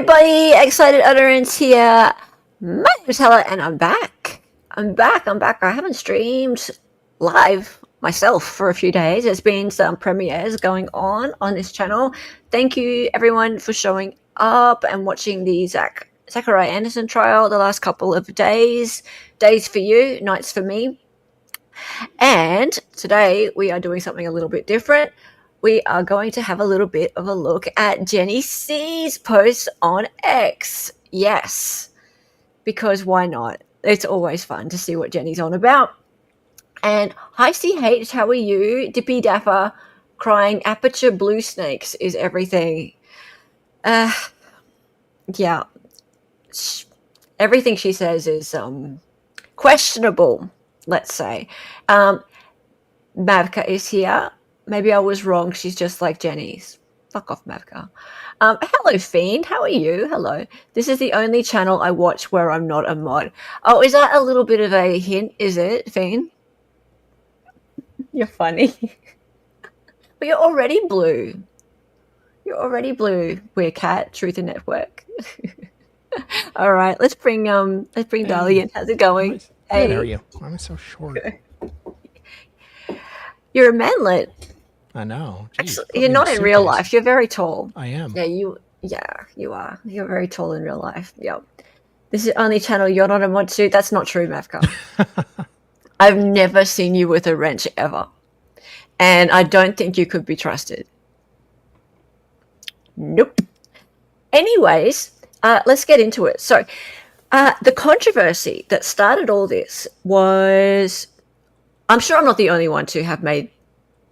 everybody, Excited Utterance here. My name's Hella and I'm back. I'm back. I haven't streamed live myself for a few days. There's been some premieres going on this channel. Thank you everyone for showing up and watching the Zachariah Anderson trial the last couple of days. Days for you, nights for me. And today we are doing something a little bit different. We are going to have a little bit of a look at Jenny C's post on X. Yes, because why not? It's always fun to see what Jenny's on about. And hi CH, how are you? Dippy Dapper crying aperture blue snakes is everything. Yeah. Everything she says is questionable, let's say. Mavka is here. Maybe I was wrong. She's just like Jenny's. Fuck off, Mavka. Hello, Fiend. How are you? Hello. This is the only channel I watch where I'm not a mod. Oh, is that a little bit of a hint? Is it, Fiend? You're funny. But you're already blue. You're already blue. We're Cat, Truth and Network. All right, let's bring Dali in. How's it going? Hey, how are you? Why am I so short? You're a manlet. I know. Jeez, actually, you're not in real life. You're very tall. I am. Yeah, you are. You're very tall in real life. Yep. This is the only channel you're not a mod suit. That's not true, Mavka. I've never seen you with a wrench ever. And I don't think you could be trusted. Nope. Anyways, let's get into it. So, the controversy that started all this was, I'm sure I'm not the only one to have made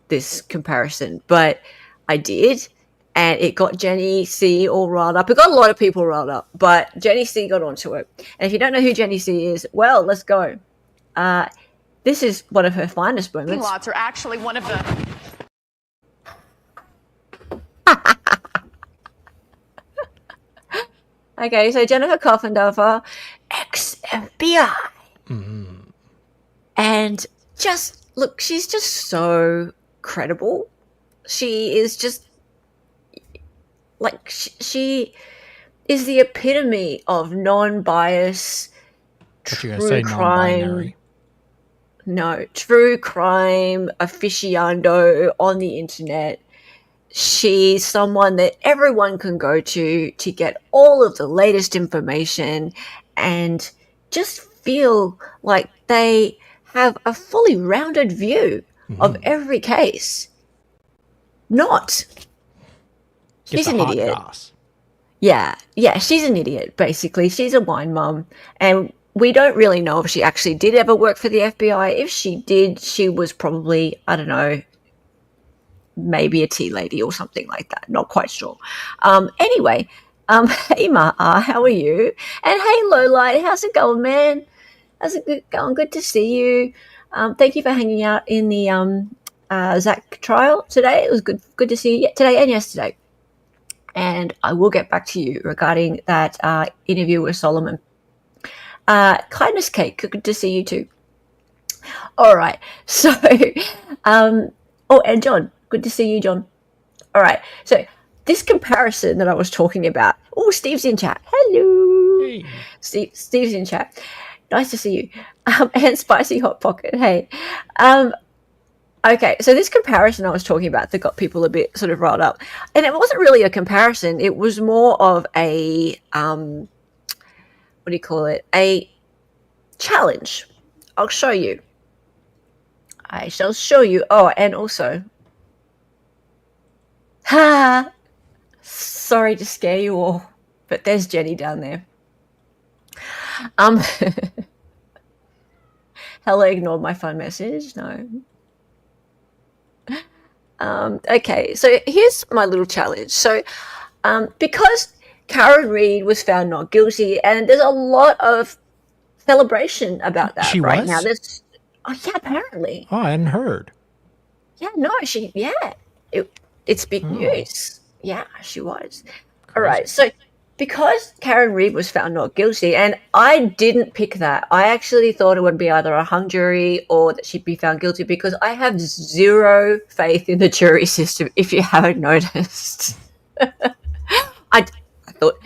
this comparison, but I did, and it got Jenny C all riled up. It got a lot of people riled up, but Jenny C got onto it. And if you don't know who Jenny C is, well, let's go. This is one of her finest moments. Lots are actually one of the... Okay, so Jennifer Coffinspanker, ex-FBI. Mm-hmm. And just, look, she's just so credible. She is just, like, she is the epitome of non-bias, true crime. No, true crime aficionado on the internet. She's someone that everyone can go to get all of the latest information and just feel like they have a fully rounded view of every case. She's an idiot. Goss. Yeah, she's an idiot, basically. She's a wine mum, and we don't really know if she actually did ever work for the FBI. If she did, she was probably, I don't know, maybe a tea lady or something like that. Not quite sure. Anyway, hey Ma'a, how are you? And hey Lowlight, how's it going, man? How's it going? Good to see you. Thank you for hanging out in the Zach trial today. It was good to see you today and yesterday. And I will get back to you regarding that interview with Solomon. Kindness Cake, good to see you too. All right. So, and John, good to see you, John. All right. So this comparison that I was talking about. Oh, Steve's in chat. Hello. Hey. Steve's in chat. Nice to see you. And Spicy Hot Pocket. Hey. Okay, so this comparison I was talking about that got people a bit sort of riled up. And it wasn't really a comparison. It was more of a, what do you call it? A challenge. I'll show you. I shall show you. Oh, and also, sorry to scare you all, but there's Jenny down there. Hella ignored my fun message. No. Okay, so here's my little challenge. So, because Karen Reed was found not guilty, and there's a lot of celebration about that she right was? now. Yeah, apparently. Oh, I hadn't heard. Yeah, no, it's big news. Yeah, she was. All right, so because Karen Reed was found not guilty, and I didn't pick that. I actually thought it would be either a hung jury or that she'd be found guilty because I have zero faith in the jury system, if you haven't noticed. I thought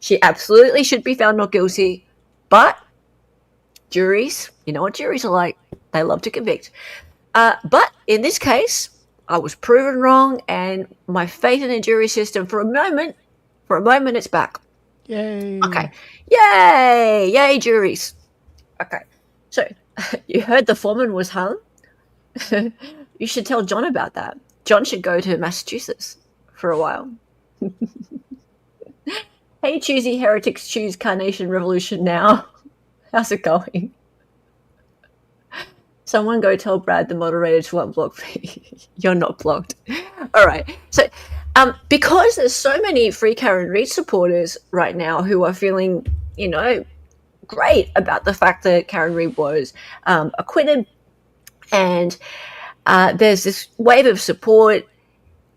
She absolutely should be found not guilty, but juries, you know what juries are like. They love to convict. But in this case, I was proven wrong, and my faith in the jury system for a moment, it's back. Yay. Okay. Yay! Yay, juries. Okay. So, you heard the foreman was hung? You should tell John about that. John should go to Massachusetts for a while. Hey, choosy heretics, choose Carnation Revolution now. How's it going? Someone go tell Brad, the moderator, to unblock me. You're not blocked. All right. So, because there's so many Free Karen Reid supporters right now who are feeling, great about the fact that Karen Reid was acquitted, and there's this wave of support.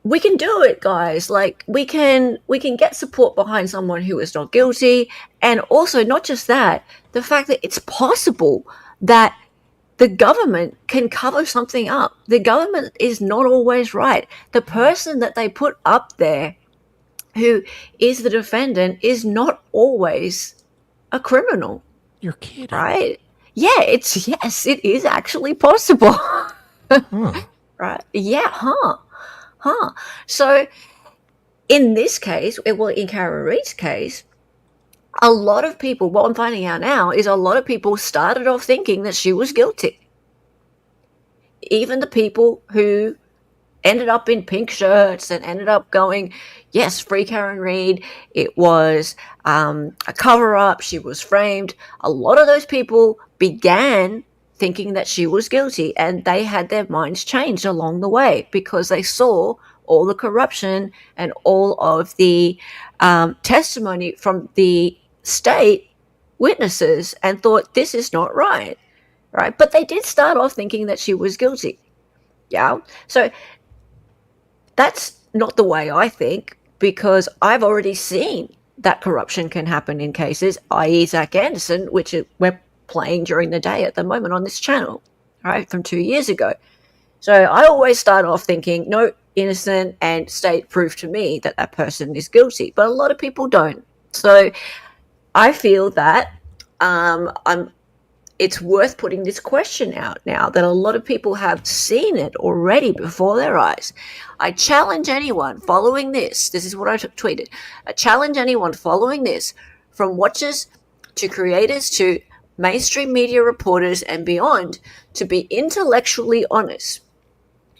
We can do it, guys. Like, we can get support behind someone who is not guilty, and also not just that, the fact that it's possible that the government can cover something up. The government is not always right. The person that they put up there who is the defendant is not always a criminal. You're kidding. Right? Yeah, yes, it is actually possible. Huh. Right? Yeah, huh. So in this case, in Karen Reid's case, a lot of people, what I'm finding out now is a lot of people started off thinking that she was guilty. Even the people who ended up in pink shirts and ended up going, yes, Free Karen Reid, it was a cover-up, she was framed. A lot of those people began thinking that she was guilty, and they had their minds changed along the way because they saw all the corruption and all of the testimony from the state witnesses and thought, this is not right. But they did start off thinking that she was guilty. Yeah. So that's not the way I think, because I've already seen that corruption can happen in cases, i.e. Zach Anderson, which we're playing during the day at the moment on this channel, right, from 2 years ago. So I always start off thinking, no, innocent, and state proof to me that that person is guilty. But a lot of people don't. So I feel that it's worth putting this question out now that a lot of people have seen it already before their eyes. I challenge anyone following this is what I tweeted, I challenge anyone following this, from watchers to creators to mainstream media reporters and beyond, to be intellectually honest.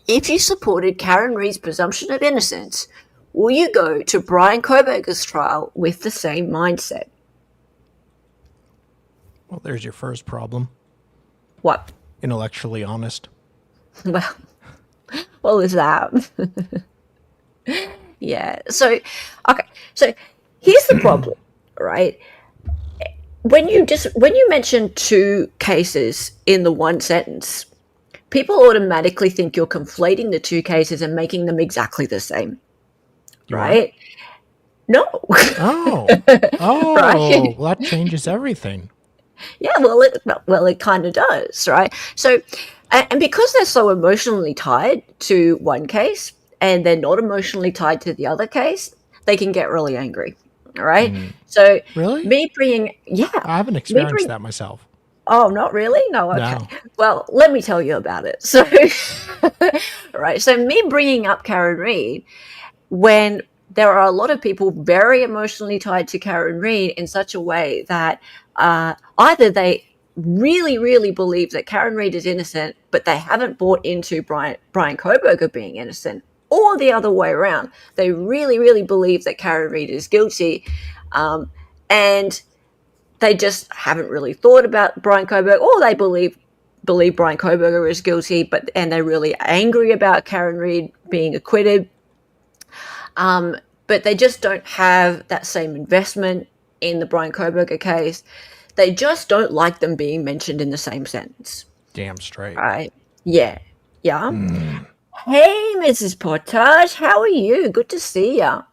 If you supported Karen Reid's presumption of innocence, will you go to Bryan Kohberger's trial with the same mindset? Well, there's your first problem. What? Intellectually honest. Well, is that? Yeah. So, okay. So here's the problem, right? When you mention two cases in the one sentence, people automatically think you're conflating the two cases and making them exactly the same, right? No. Oh. Right? Well, that changes everything. Yeah, well, it kind of does, right? So, and because they're so emotionally tied to one case and they're not emotionally tied to the other case, they can get really angry, all right? So, really, I haven't experienced that myself. Oh, not really? No, okay. No. Well, let me tell you about it. So, right. So, me bringing up Karen Reid when there are a lot of people very emotionally tied to Karen Reid in such a way that either they really, really believe that Karen Reid is innocent, but they haven't bought into Bryan Kohberger being innocent, or the other way around. They really, really believe that Karen Reid is guilty, and they just haven't really thought about Bryan Kohberger, or they believe Bryan Kohberger is guilty, and they're really angry about Karen Reid being acquitted. But they just don't have that same investment in the Bryan Kohberger case. They just don't like them being mentioned in the same sentence. Damn straight. Right? Yeah. Hey, Mrs. Potage, how are you? Good to see ya.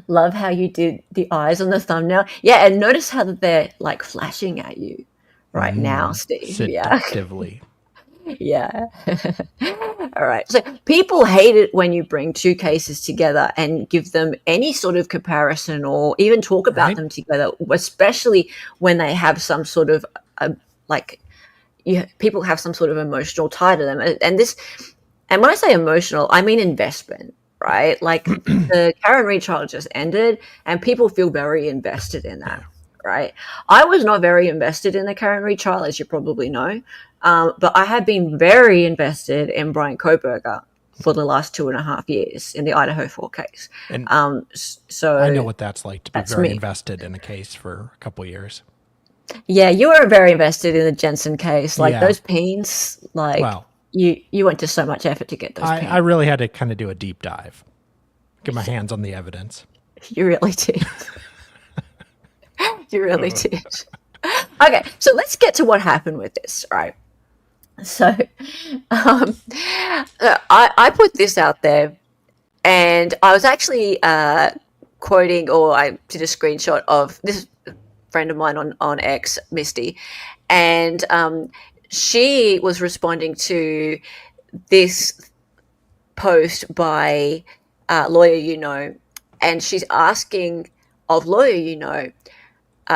Love how you did the eyes on the thumbnail. Yeah, and notice how they're like flashing at you right now, Steve. Seductively. Yeah. All right. So people hate it when you bring two cases together and give them any sort of comparison or even talk about Right? them together, especially when they have some sort of like people have some sort of emotional tie to them. And when I say emotional, I mean investment, right? Like the Karen Reid trial just ended and people feel very invested in that. Yeah. Right. I was not very invested in the Karen Reid trial, as you probably know. But I have been very invested in Bryan Kohberger for the last 2.5 years in the Idaho 4 case. And I know So what that's like to be that's very me. invested in a case for a couple years. Yeah, you were very invested in the Jensen case. Like Yeah. those peens, like Well, you went to so much effort to get those I peens. really had to kind of do a deep dive, get my hands on the evidence. You really did. You really did. Okay, so let's get to what happened with this, right? So I put this out there, and I was actually quoting, or I did a screenshot of this friend of mine on X, Misty, and she was responding to this post by Lawyer You Know, and she's asking of Lawyer You Know,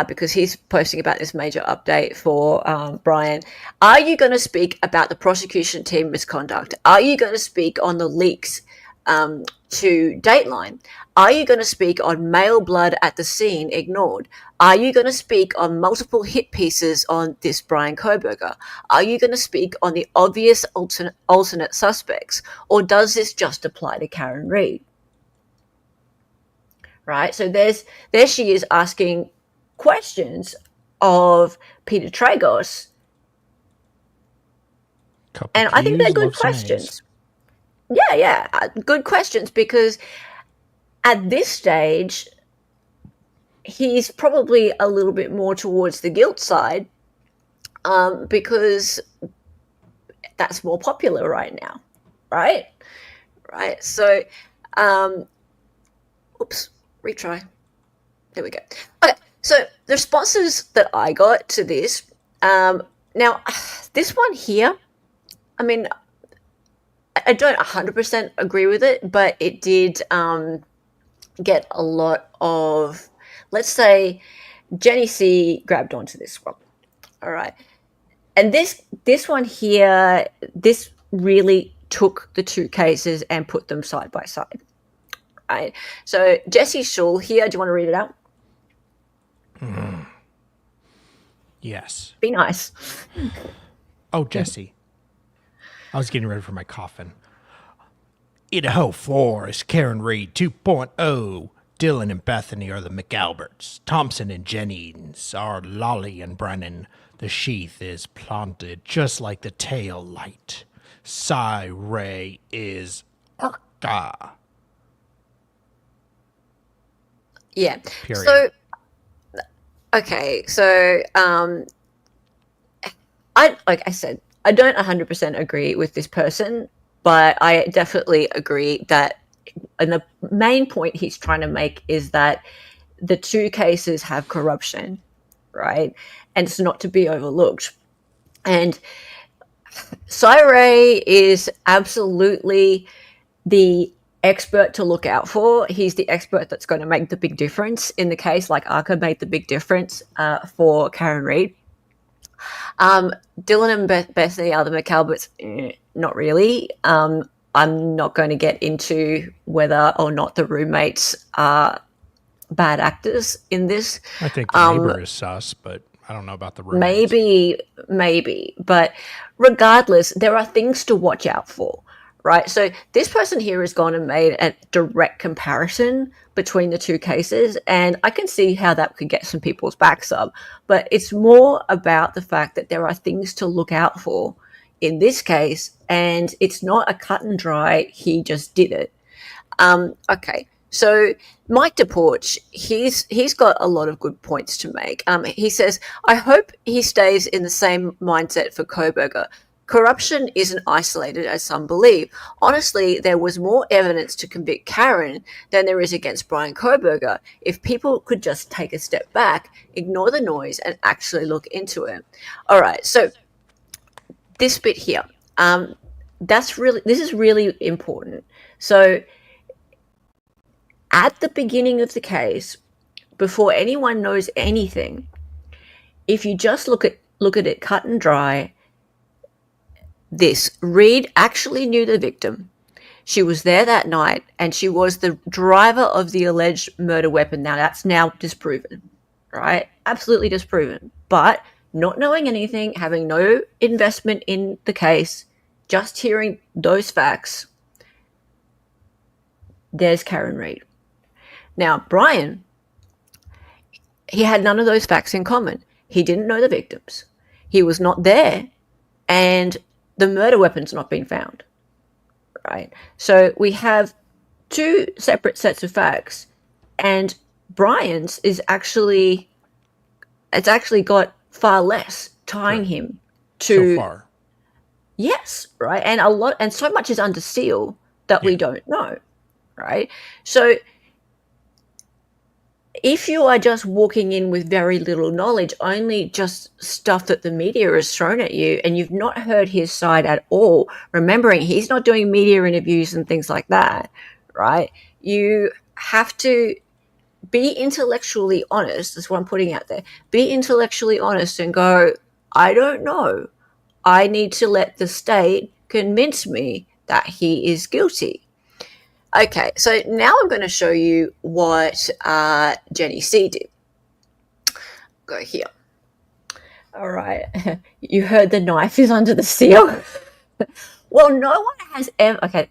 because he's posting about this major update for Bryan. Are you going to speak about the prosecution team misconduct? Are you going to speak on the leaks to Dateline? Are you going to speak on male blood at the scene ignored? Are you going to speak on multiple hit pieces on this Bryan Kohberger? Are you going to speak on the obvious alternate suspects? Or does this just apply to Karen Reid? Right? So there she is asking questions of Peter Tragos, Couple and I think they're Q's, good love some A's. questions. Yeah, good questions, because at this stage, he's probably a little bit more towards the guilt side, because that's more popular right now, right? Right. So, oops, retry. There we go. Okay, so the responses that I got to this, now this one here, I mean, I don't 100% agree with it, but it did get a lot of, let's say, Jenny C grabbed onto this one. All right. And this one here, this really took the two cases and put them side by side. Right. So Jesse Shull here, do you want to read it out? Yes. Be nice. Oh, Jesse. I was getting ready for my coffin. Idaho 4 is Karen Reid 2.0. Dylan and Bethany are the McAlberts. Thompson and Jennings are Lolly and Brennan. The sheath is planted just like the tail light. Cy Ray is Arca. Yeah. Period. So, okay. So, like I said, I don't 100% agree with this person, but I definitely agree that, and the main point he's trying to make is that the two cases have corruption, right? And it's not to be overlooked. And Cy is absolutely the expert to look out for. He's the expert that's going to make the big difference in the case, like Arca made the big difference for Karen Reid. Dylan and Bethany are the McAlberts. Not really. I'm not going to get into whether or not the roommates are bad actors in this. I think the neighbor is sus, but I don't know about the roommates. Maybe. But regardless, there are things to watch out for, right? So this person here has gone and made a direct comparison between the two cases, and I can see how that could get some people's backs up. But it's more about the fact that there are things to look out for in this case, and it's not a cut and dry, he just did it. Okay. So Mike DePorch, he's got a lot of good points to make. He says, I hope he stays in the same mindset for Kohberger. Corruption isn't isolated as some believe. Honestly, there was more evidence to convict Karen than there is against Bryan Kohberger. If people could just take a step back, ignore the noise, and actually look into it. All right, so this bit here. This is really important. So at the beginning of the case, before anyone knows anything, if you just look at it cut and dry, Reed actually knew the victim. She was there that night, and she was the driver of the alleged murder weapon. Now, that's now disproven, right? Absolutely disproven. But not knowing anything, having no investment in the case, just hearing those facts, there's Karen Reed. Now, Bryan, he had none of those facts in common. He didn't know the victims. He was not there, and the murder weapon's not been found, right? So we have two separate sets of facts, and Bryan's it's actually got far less tying him to. So far. Yes, right, and so much is under seal that we don't know, right? So if you are just walking in with very little knowledge, only just stuff that the media has thrown at you, and you've not heard his side at all, remembering he's not doing media interviews and things like that, right? You have to be intellectually honest. That's what I'm putting out there. Be intellectually honest and go, I don't know. I need to let the state convince me that he is guilty. Okay, so now I'm going to show you what Jenny C did. Go here. All right. You heard the knife is under the seal? Well, no one has ever... Okay,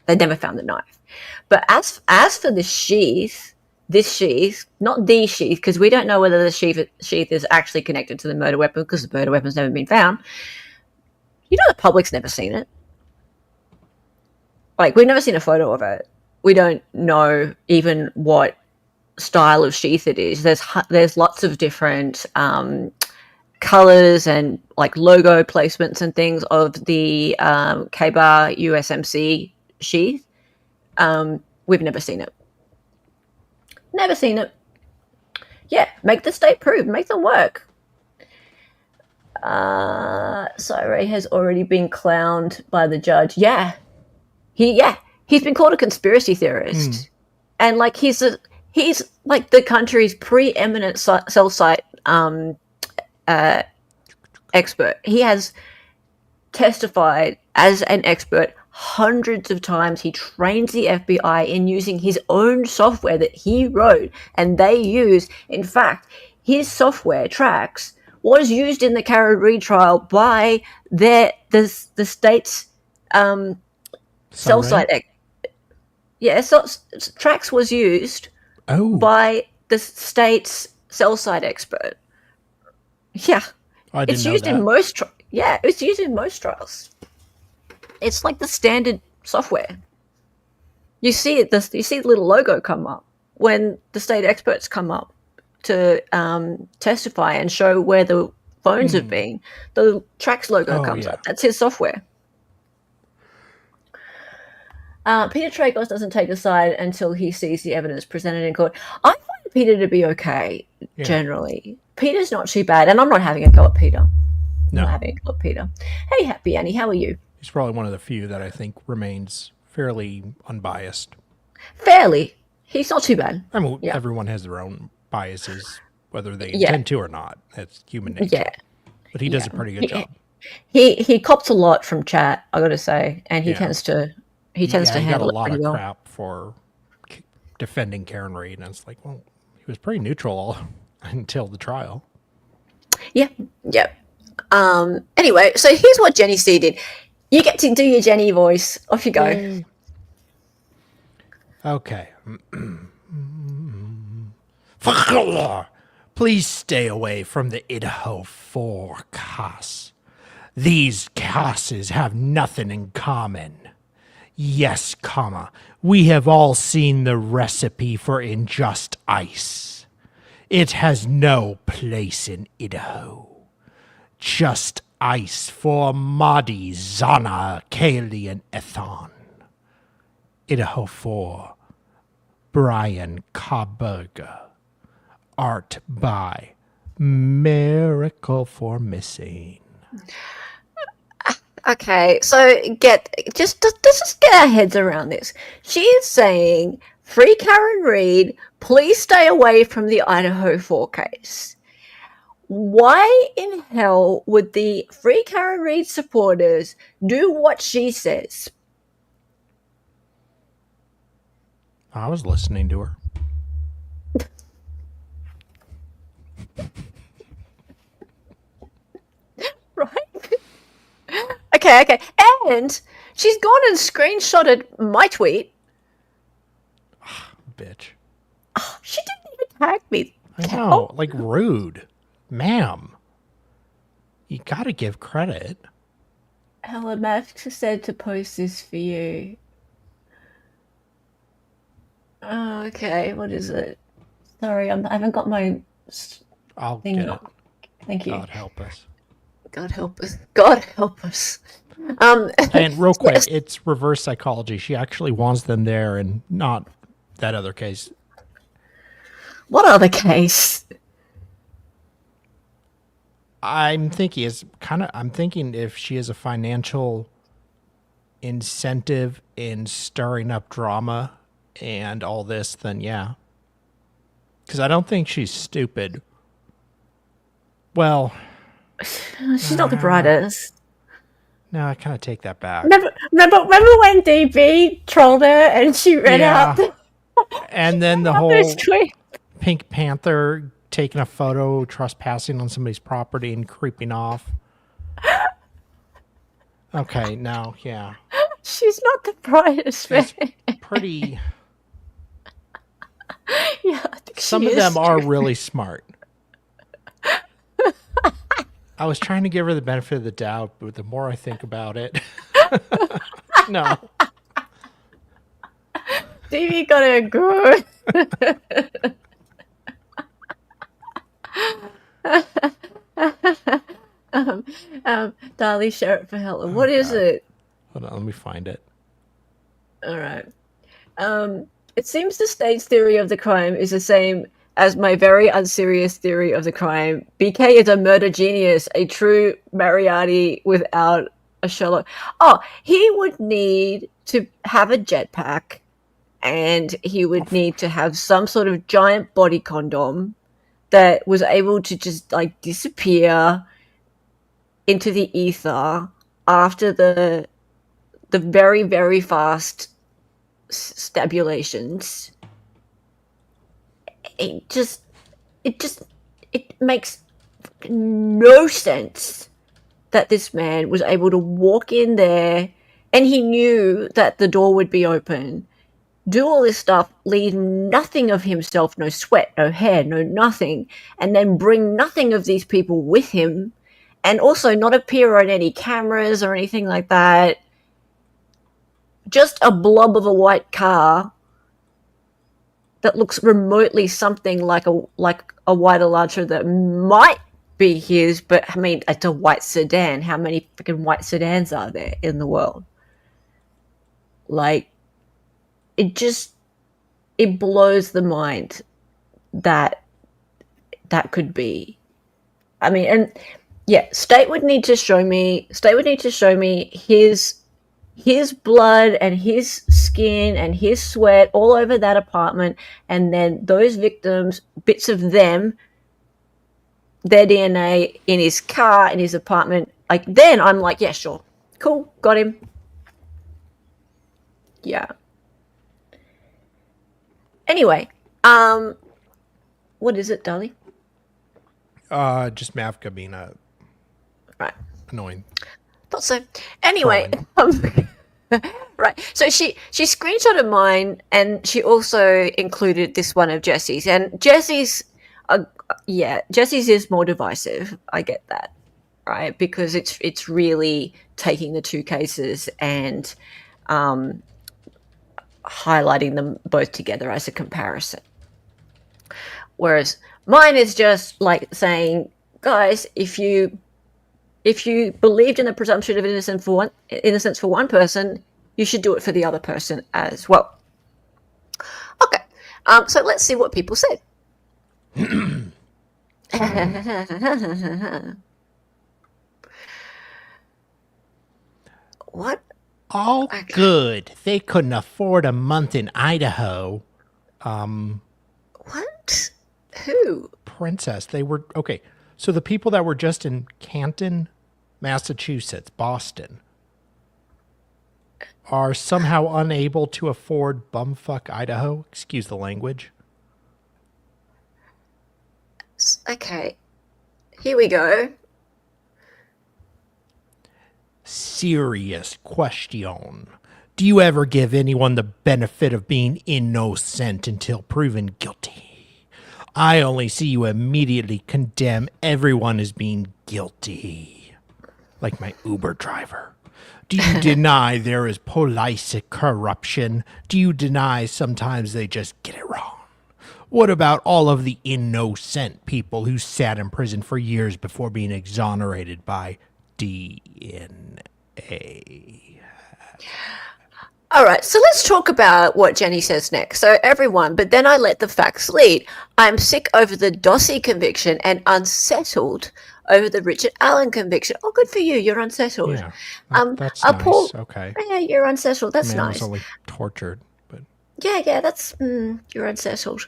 they never found the knife. But as for the sheath, this sheath, not the sheath, because we don't know whether the sheath is actually connected to the murder weapon, because the murder weapon's never been found. You know the public's never seen it. Like, we've never seen a photo of it. We don't know even what style of sheath it is. There's lots of different colors and like logo placements and things of the K-Bar USMC sheath. We've never seen it. Never seen it. Yeah, make the state prove. Make them work. Ray has already been clowned by the judge. Yeah. He's been called a conspiracy theorist. And like he's like the country's preeminent cell site expert. He has testified as an expert hundreds of times. He trains the FBI in using his own software that he wrote and they use. In fact, his software tracks was used in the Karen Reed trial by the state's cell site. So tracks was used by the state's cell site expert. Yeah, it's used in most. It's used in most trials. It's like the standard software. You see it. You see the little logo come up when the state experts come up to testify and show where the phones have been. The tracks logo comes up. That's his software. Peter Tragos doesn't take a side until he sees the evidence presented in court. I find Peter to be okay, generally. Peter's not too bad, and I'm not having a go at Peter. No. I'm not having a go at Peter. Hey, Happy Annie, how are you? He's probably one of the few that I think remains fairly unbiased. Fairly. He's not too bad. I mean, everyone has their own biases, whether they intend to or not. That's human nature. Yeah. But he does a pretty good job. He cops a lot from chat, I got to say, and he tends to... He tends to handle it pretty well. He got a lot of crap for defending Karen Reed, and it's like, well, he was pretty neutral until the trial. Yeah. Anyway, so here's what Jenny C did. You get to do your Jenny voice. Off you go. Yay. Okay. Please stay away from the Idaho 4 casts. These casts have nothing in common. Yes, we have all seen the recipe for Injust Ice. It has no place in Idaho. Just ice for Madi, Zana, Kaylee, and Ethan. Idaho 4, Bryan Kohberger. Art by Miracle for Missing. Okay, so let's just get our heads around this. She is saying, "Free Karen Reed, please stay away from the Idaho 4 case." Why in hell would the Free Karen Reed supporters do what she says? I was listening to her. Right? Okay. And she's gone and screenshotted my tweet. Bitch. Oh, she didn't even tag me. I know, like rude. Ma'am. You gotta give credit. Ella Math said to post this for you. Oh, okay, what is it? Sorry, I haven't got my I'll thing get it. up. Thank you. God help us. God help us. God help us. And real quick, Yes. it's reverse psychology. She actually wants them there and not that other case. What other case? I'm thinking if she has a financial incentive in stirring up drama and all this, then yeah. Because I don't think she's stupid. Well, She's not the brightest. no, I kind of take that back. Remember when DB trolled her and she read out And then the those whole tweets? Pink Panther taking a photo, trespassing on somebody's property and creeping off. Okay, no, yeah. She's not the brightest, man. It's pretty... Yeah, I think Some she of is them are stupid. really smart. I was trying to give her the benefit of the doubt, but the more I think about it... No. DB got her good. Darley, share it for Helen. What is it? Hold on, let me find it. All right. It seems the state's theory of the crime is the same as my very unserious theory of the crime. BK is a murder genius, a true Moriarty without a Sherlock. Oh, he would need to have a jetpack, and he would need to have some sort of giant body condom that was able to just like disappear into the ether after the very, very fast stabulations. It makes no sense that this man was able to walk in there and he knew that the door would be open, do all this stuff, leave nothing of himself, no sweat, no hair, no nothing, and then bring nothing of these people with him, and also not appear on any cameras or anything like that. Just a blob of a white car that looks remotely something like a white Elantra that might be his, but I mean, it's a white sedan. How many freaking white sedans are there in the world? Like, it blows the mind that could be. I mean, and yeah, State would need to show me his blood and his skin and his sweat all over that apartment, and then those victims, bits of them, their DNA in his car, in his apartment. Like, then I'm like, yeah, sure. Cool, got him. Yeah. Anyway, what is it, Dolly? Just Mavka being Right. annoying. Thought so. Anyway, right. So she screenshotted mine, and she also included this one of Jesse's. And Jesse's is more divisive. I get that, right? Because it's really taking the two cases and highlighting them both together as a comparison. Whereas mine is just like saying, guys, if you believed in the presumption of innocence for one person, you should do it for the other person as well. Okay, so let's see what people said. What? All Okay. good. They couldn't afford a month in Idaho. What? Who? Princess, they were okay. So the people that were just in Canton, Massachusetts, Boston, are somehow unable to afford bumfuck Idaho. Excuse the language. Okay. Here we go. Serious question. Do you ever give anyone the benefit of being innocent until proven guilty? I only see you immediately condemn everyone as being guilty. Like my Uber driver. Do you deny there is police corruption? Do you deny sometimes they just get it wrong? What about all of the innocent people who sat in prison for years before being exonerated by DNA? All right, so let's talk about what Jenny says next. So, everyone, but then I let the facts lead. I'm sick over the Dossie conviction and unsettled over the Richard Allen conviction. Oh, good for you. You're unsettled. Yeah, that's Paul, nice. Okay. yeah, you're unsettled. That's Man nice. was only tortured, but Yeah, that's, you're unsettled.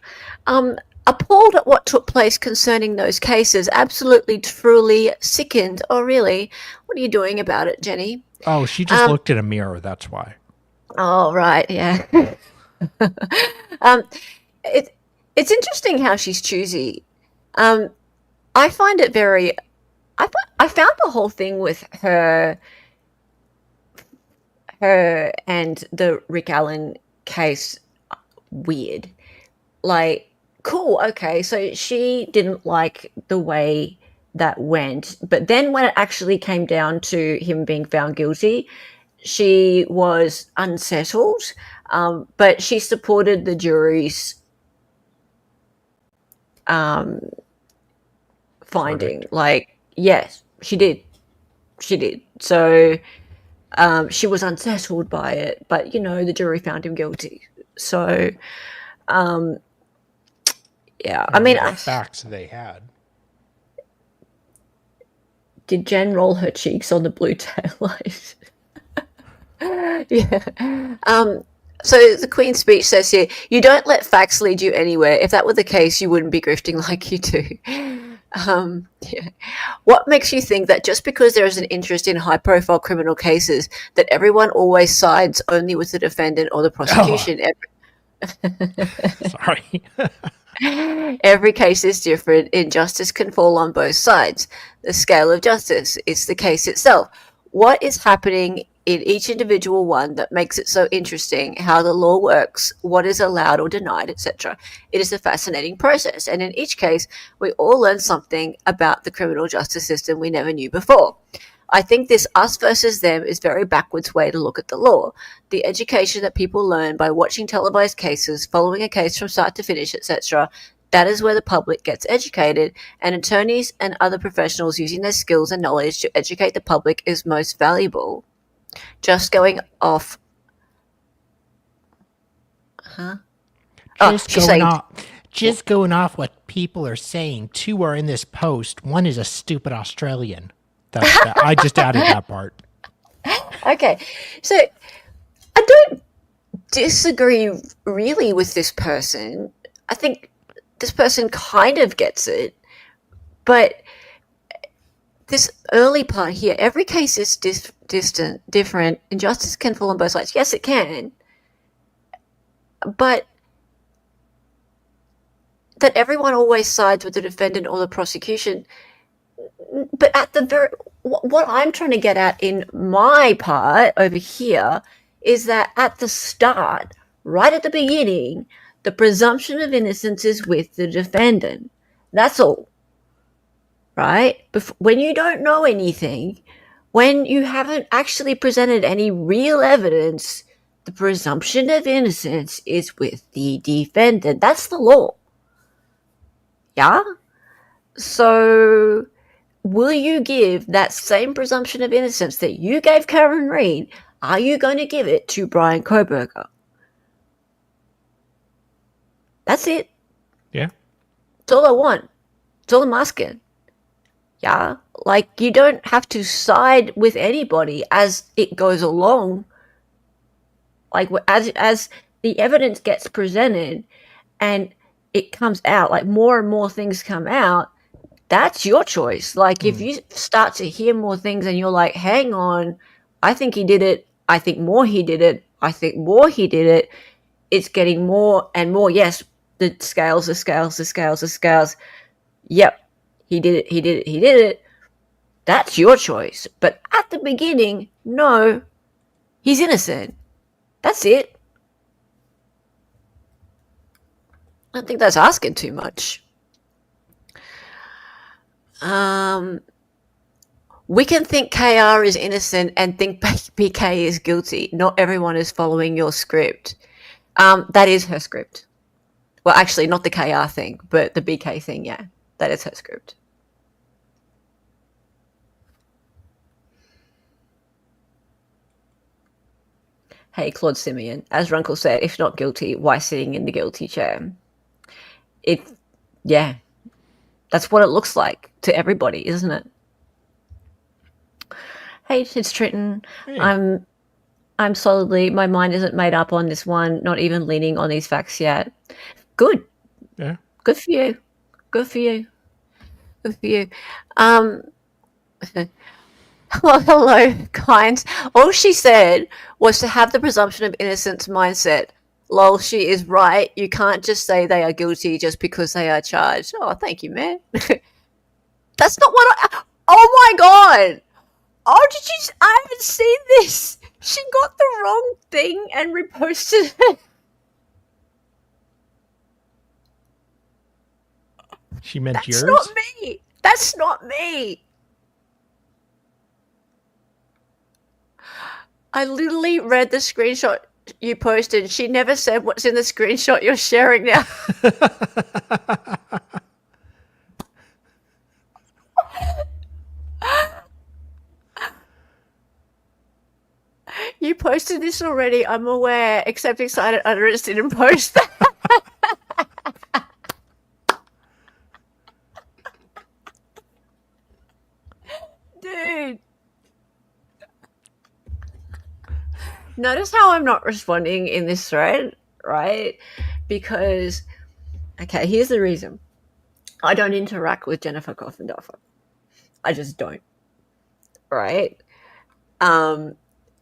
Appalled at what took place concerning those cases. Absolutely, truly sickened. Oh, really? What are you doing about it, Jenny? oh, she just looked in a mirror. That's why. Oh, right, yeah. It's interesting how she's choosy. I find it very. I found the whole thing with her and the Rick Allen case weird. Like, cool, okay, so she didn't like the way that went, but then when it actually came down to him being found guilty, she was unsettled, but she supported the jury's finding. Verdict. Like, yes, she did. She did. So she was unsettled by it, but the jury found him guilty. So, yeah, I mean, what facts they had. did Jen roll her cheeks on the blue taillight? Yeah. So the Queen's speech says here, you don't let facts lead you anywhere. If that were the case, you wouldn't be grifting like you do. Yeah. What makes you think that just because there is an interest in high-profile criminal cases, that everyone always sides only with the defendant or the prosecution? Sorry. Every case is different. Injustice can fall on both sides. The scale of justice is the case itself. What is happening in each individual one that makes it so interesting, how the law works, what is allowed or denied, etc. It is a fascinating process, and in each case, we all learn something about the criminal justice system we never knew before. I think this us versus them is a very backwards way to look at the law. The education that people learn by watching televised cases, following a case from start to finish, etc., that is where the public gets educated, and attorneys and other professionals using their skills and knowledge to educate the public is most valuable. Just going off. Huh? Just going off what people are saying. Two are in this post. One is a stupid Australian. I just added that part. Okay, so I don't disagree really with this person. I think this person kind of gets it, but this early part here, every case is different. Injustice can fall on both sides. Yes, it can, but that everyone always sides with the defendant or the prosecution. But at the what I'm trying to get at in my part over here is that at the start, right at the beginning, the presumption of innocence is with the defendant. That's all. Right? When you don't know anything, when you haven't actually presented any real evidence, the presumption of innocence is with the defendant. That's the law. Yeah? So, will you give that same presumption of innocence that you gave Karen Reid, are you going to give it to Bryan Kohberger? That's it. Yeah. That's all I want. That's all I'm asking. Yeah, like you don't have to side with anybody as it goes along. Like as the evidence gets presented and it comes out, like more and more things come out, that's your choice. Like if you start to hear more things and you're like, hang on, I think he did it. I think more he did it. I think more he did it. It's getting more and more. Yes, the scales, the scales, the scales, the scales. Yep, he did it. He did it. He did it. That's your choice. But at the beginning, no, he's innocent. That's it. I think that's asking too much. We can think KR is innocent and think BK is guilty. Not everyone is following your script. That is her script. Well, actually, not the KR thing, but the BK thing, yeah. That is her script. Hey, Claude Simeon, as Runkle said, if not guilty, why sitting in the guilty chair? Yeah, that's what it looks like to everybody, isn't it? Hey, it's Trenton. Hey. I'm solidly, my mind isn't made up on this one, not even leaning on these facts yet. Good. Yeah. Good for you. Good for you. Good for you. Well, hello, kind. All she said was to have the presumption of innocence mindset. Lol, she is right. You can't just say they are guilty just because they are charged. Oh, thank you, man. That's not what I... Oh, my God. Oh, did you... I haven't seen this. She got the wrong thing and reposted it. She meant yours? That's not me. That's not me. I literally read the screenshot you posted. She never said what's in the screenshot you're sharing now. You posted this already. I'm aware. Except excited utterance didn't post that. Dude. Notice how I'm not responding in this thread, right? Because, okay, here's the reason. I don't interact with Jennifer Coffinspanker. I just don't. Right?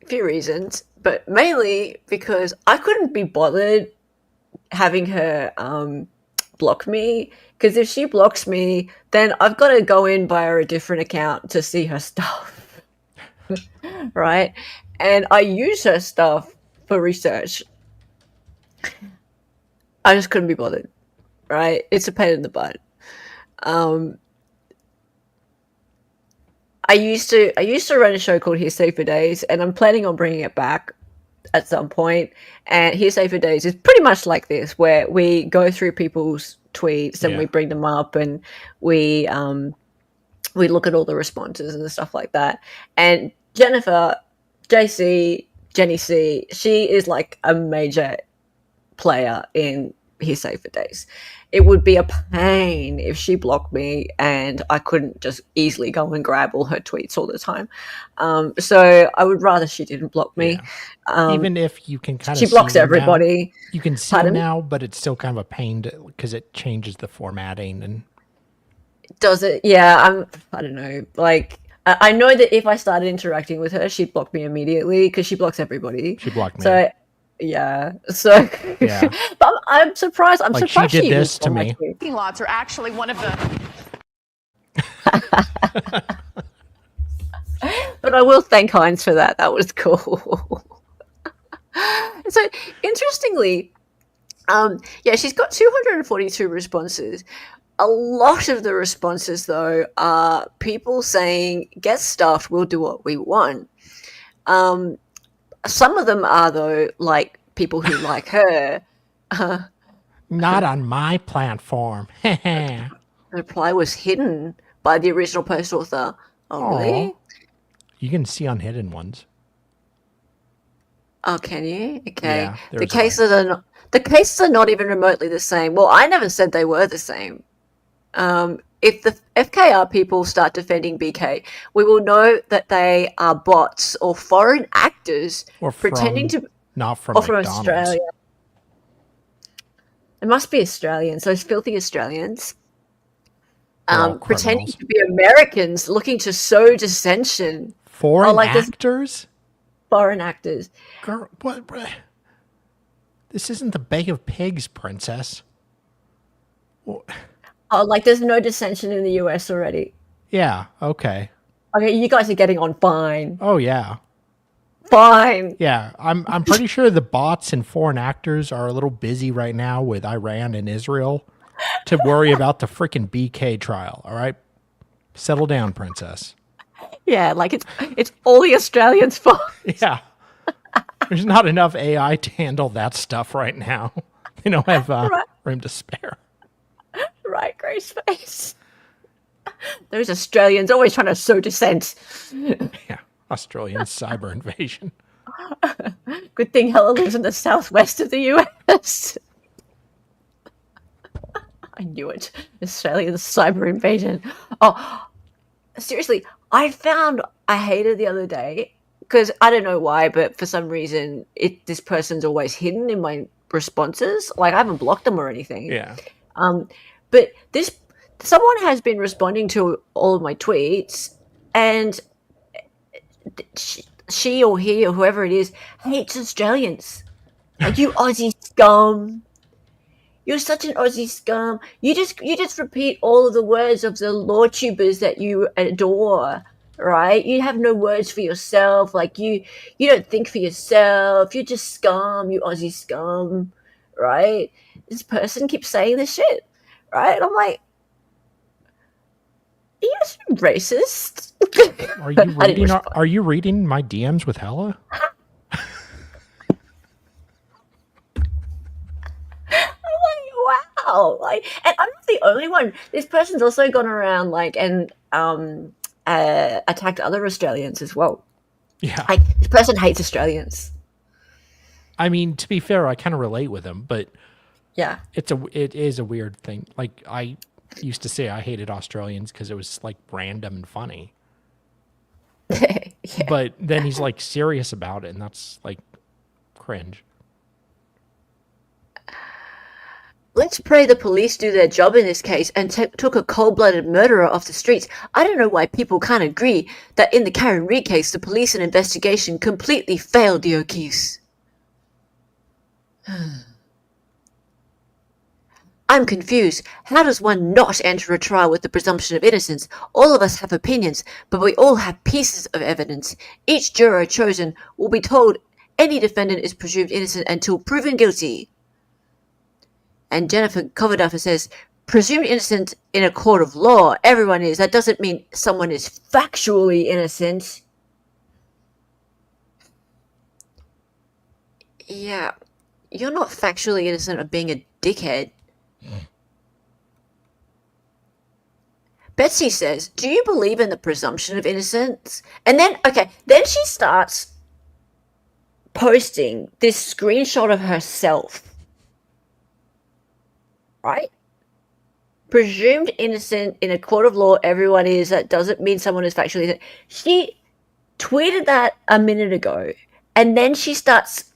Few reasons, but mainly because I couldn't be bothered having her block me, because if she blocks me, then I've got to go in via a different account to see her stuff. Right? And I use her stuff for research. I just couldn't be bothered. Right? It's a pain in the butt. I used to run a show called Hearsay for Days, and I'm planning on bringing it back at some point. And Hearsay for Days is pretty much like this, where we go through people's tweets and we bring them up, and we look at all the responses and stuff like that. And Jennifer, JC, Jenny C, she is like a major player in Hearsay for Days. It would be a pain if she blocked me and I couldn't just easily go and grab all her tweets all the time. So I would rather she didn't block me. Yeah. Even if you can kind of she blocks everybody. Now, you can see them now, but it's still kind of a pain because it changes the formatting. And does it? Yeah, I don't know. Like, I know that if I started interacting with her, she'd block me immediately because she blocks everybody. She blocked me. So yeah. So yeah. But I'm surprised. I'm like surprised she did this to me. Parking lots are actually one of the. But I will thank Heinz for that. That was cool. So interestingly, yeah, she's got 242 responses. A lot of the responses, though, are people saying, "Get stuffed. We'll do what we want." Some of them are, though, like people who like her. Not on my platform. The reply was hidden by the original post author. Oh, really? You can see on hidden ones. Oh, can you? Okay. Yeah, the cases are not even remotely the same. Well, I never said they were the same. if the FKR people start defending BK, we will know that they are bots or foreign actors Or pretending to not from or from McDonald's. Australia. It must be Australians, those filthy Australians. They're all Pretending criminals. to be Americans, looking to sow dissension. Foreign there's actors? foreign actors. Girl, what? This isn't the Bay of Pigs, princess. There's no dissension in the US already. Yeah, okay. Okay, you guys are getting on fine. Oh, yeah. Fine. Yeah, I'm pretty sure the bots and foreign actors are a little busy right now with Iran and Israel to worry about the freaking BK trial, all right? Settle down, princess. Yeah, it's all the Australians' fault. Yeah. There's not enough AI to handle that stuff right now. They don't have room to spare. Right, Grace Face. Those Australians always trying to sow dissent. Yeah, Australian cyber invasion. Good thing Hella lives in the southwest of the US. I knew it. Australian cyber invasion. Oh, seriously, I hated the other day because I don't know why, but for some reason, this person's always hidden in my responses. Like I haven't blocked them or anything. Yeah. But someone has been responding to all of my tweets, and she or he or whoever it is hates Australians. Like, you Aussie scum. You're such an Aussie scum. You just repeat all of the words of the law tubers that you adore, right? You have no words for yourself. Like you don't think for yourself. You're just scum, you Aussie scum, right? This person keeps saying this shit, right? And I'm like, are you guys racist? Are you reading my DMs with Hella? Wow, and I'm not the only one. This person's also gone around and attacked other Australians as well. Yeah. This person hates Australians. I mean, to be fair, I kind of relate with him, but yeah, it is a weird thing. Like I used to say I hated Australians because it was like random and funny. Yeah. But then he's like serious about it, and that's like cringe. Let's pray the police do their job in this case and took a cold-blooded murderer off the streets. I don't know why people can't agree that in the Karen Reid case, the police and investigation completely failed the O'Keefes. I'm confused. How does one not enter a trial with the presumption of innocence? All of us have opinions, but we all have pieces of evidence. Each juror chosen will be told any defendant is presumed innocent until proven guilty. And Jennifer Coffinspanker says, presumed innocent in a court of law. Everyone is. That doesn't mean someone is factually innocent. Yeah. You're not factually innocent of being a dickhead. Betsy says, do you believe in the presumption of innocence? And then she starts posting this screenshot of herself. Right? Presumed innocent in a court of law, everyone is. That doesn't mean someone is factually innocent. She tweeted that a minute ago, and then she starts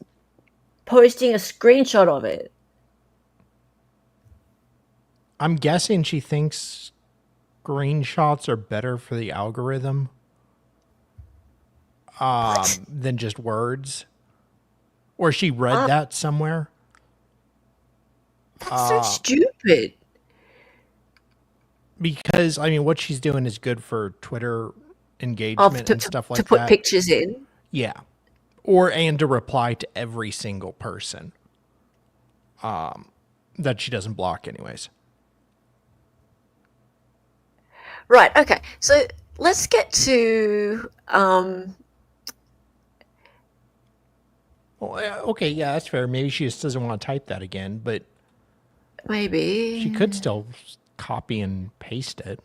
posting a screenshot of it. I'm guessing she thinks screenshots are better for the algorithm than just words. Or she read that somewhere. That's so stupid. Because, I mean, what she's doing is good for Twitter engagement and stuff like that. To put pictures in? Yeah. And to reply to every single person that she doesn't block anyways. Right, okay. So let's get to... Okay, yeah, that's fair. Maybe she just doesn't want to type that again, but... Maybe. She could still copy and paste it.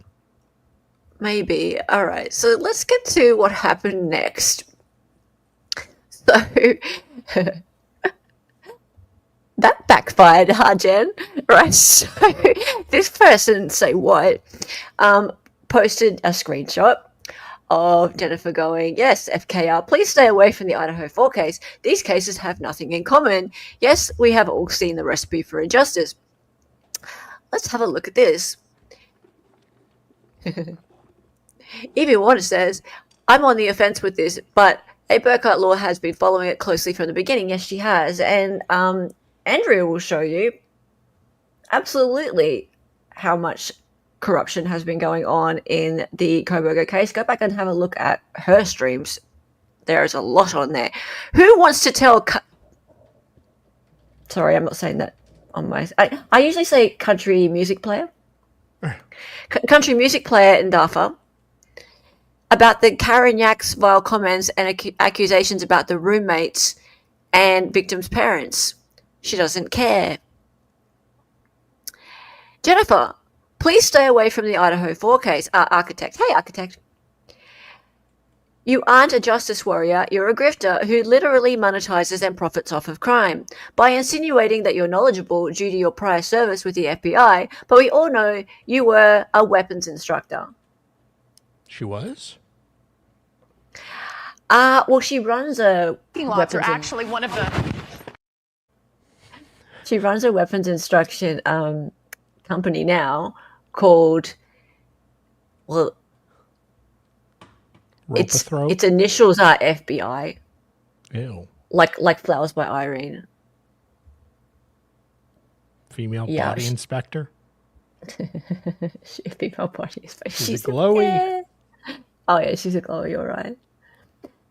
Maybe. All right. So let's get to what happened next. So That backfired, Jen. Right, so this person, say what, posted a screenshot of Jennifer going, yes, FKR, please stay away from the Idaho 4 case. These cases have nothing in common. Yes, we have all seen the recipe for injustice. Let's have a look at this. Evie Warner says, I'm on the offense with this, but a Burkhart law has been following it closely from the beginning. Yes, she has. And Andrea will show you absolutely how much corruption has been going on in the Kohberger case. Go back and have a look at her streams. There is a lot on there. Who wants to tell... Sorry, I'm not saying that on my... I usually say country music player. Country music player in Dafa about the Karen Yak's vile comments and accusations about the roommates and victims' parents. She doesn't care. Jennifer, please stay away from the Idaho 4 case. Architect. Hey, architect. You aren't a justice warrior, you're a grifter who literally monetizes and profits off of crime by insinuating that you're knowledgeable due to your prior service with the FBI, but we all know you were a weapons instructor. She was? Well, she runs a lots are actually one of the... She runs a weapons instruction company now called, well, its initials are FBI. Ew. Like Flowers by Irene. Female body inspector. Female body inspector. She's a glowy. Oh yeah, she's a glowy. You're right.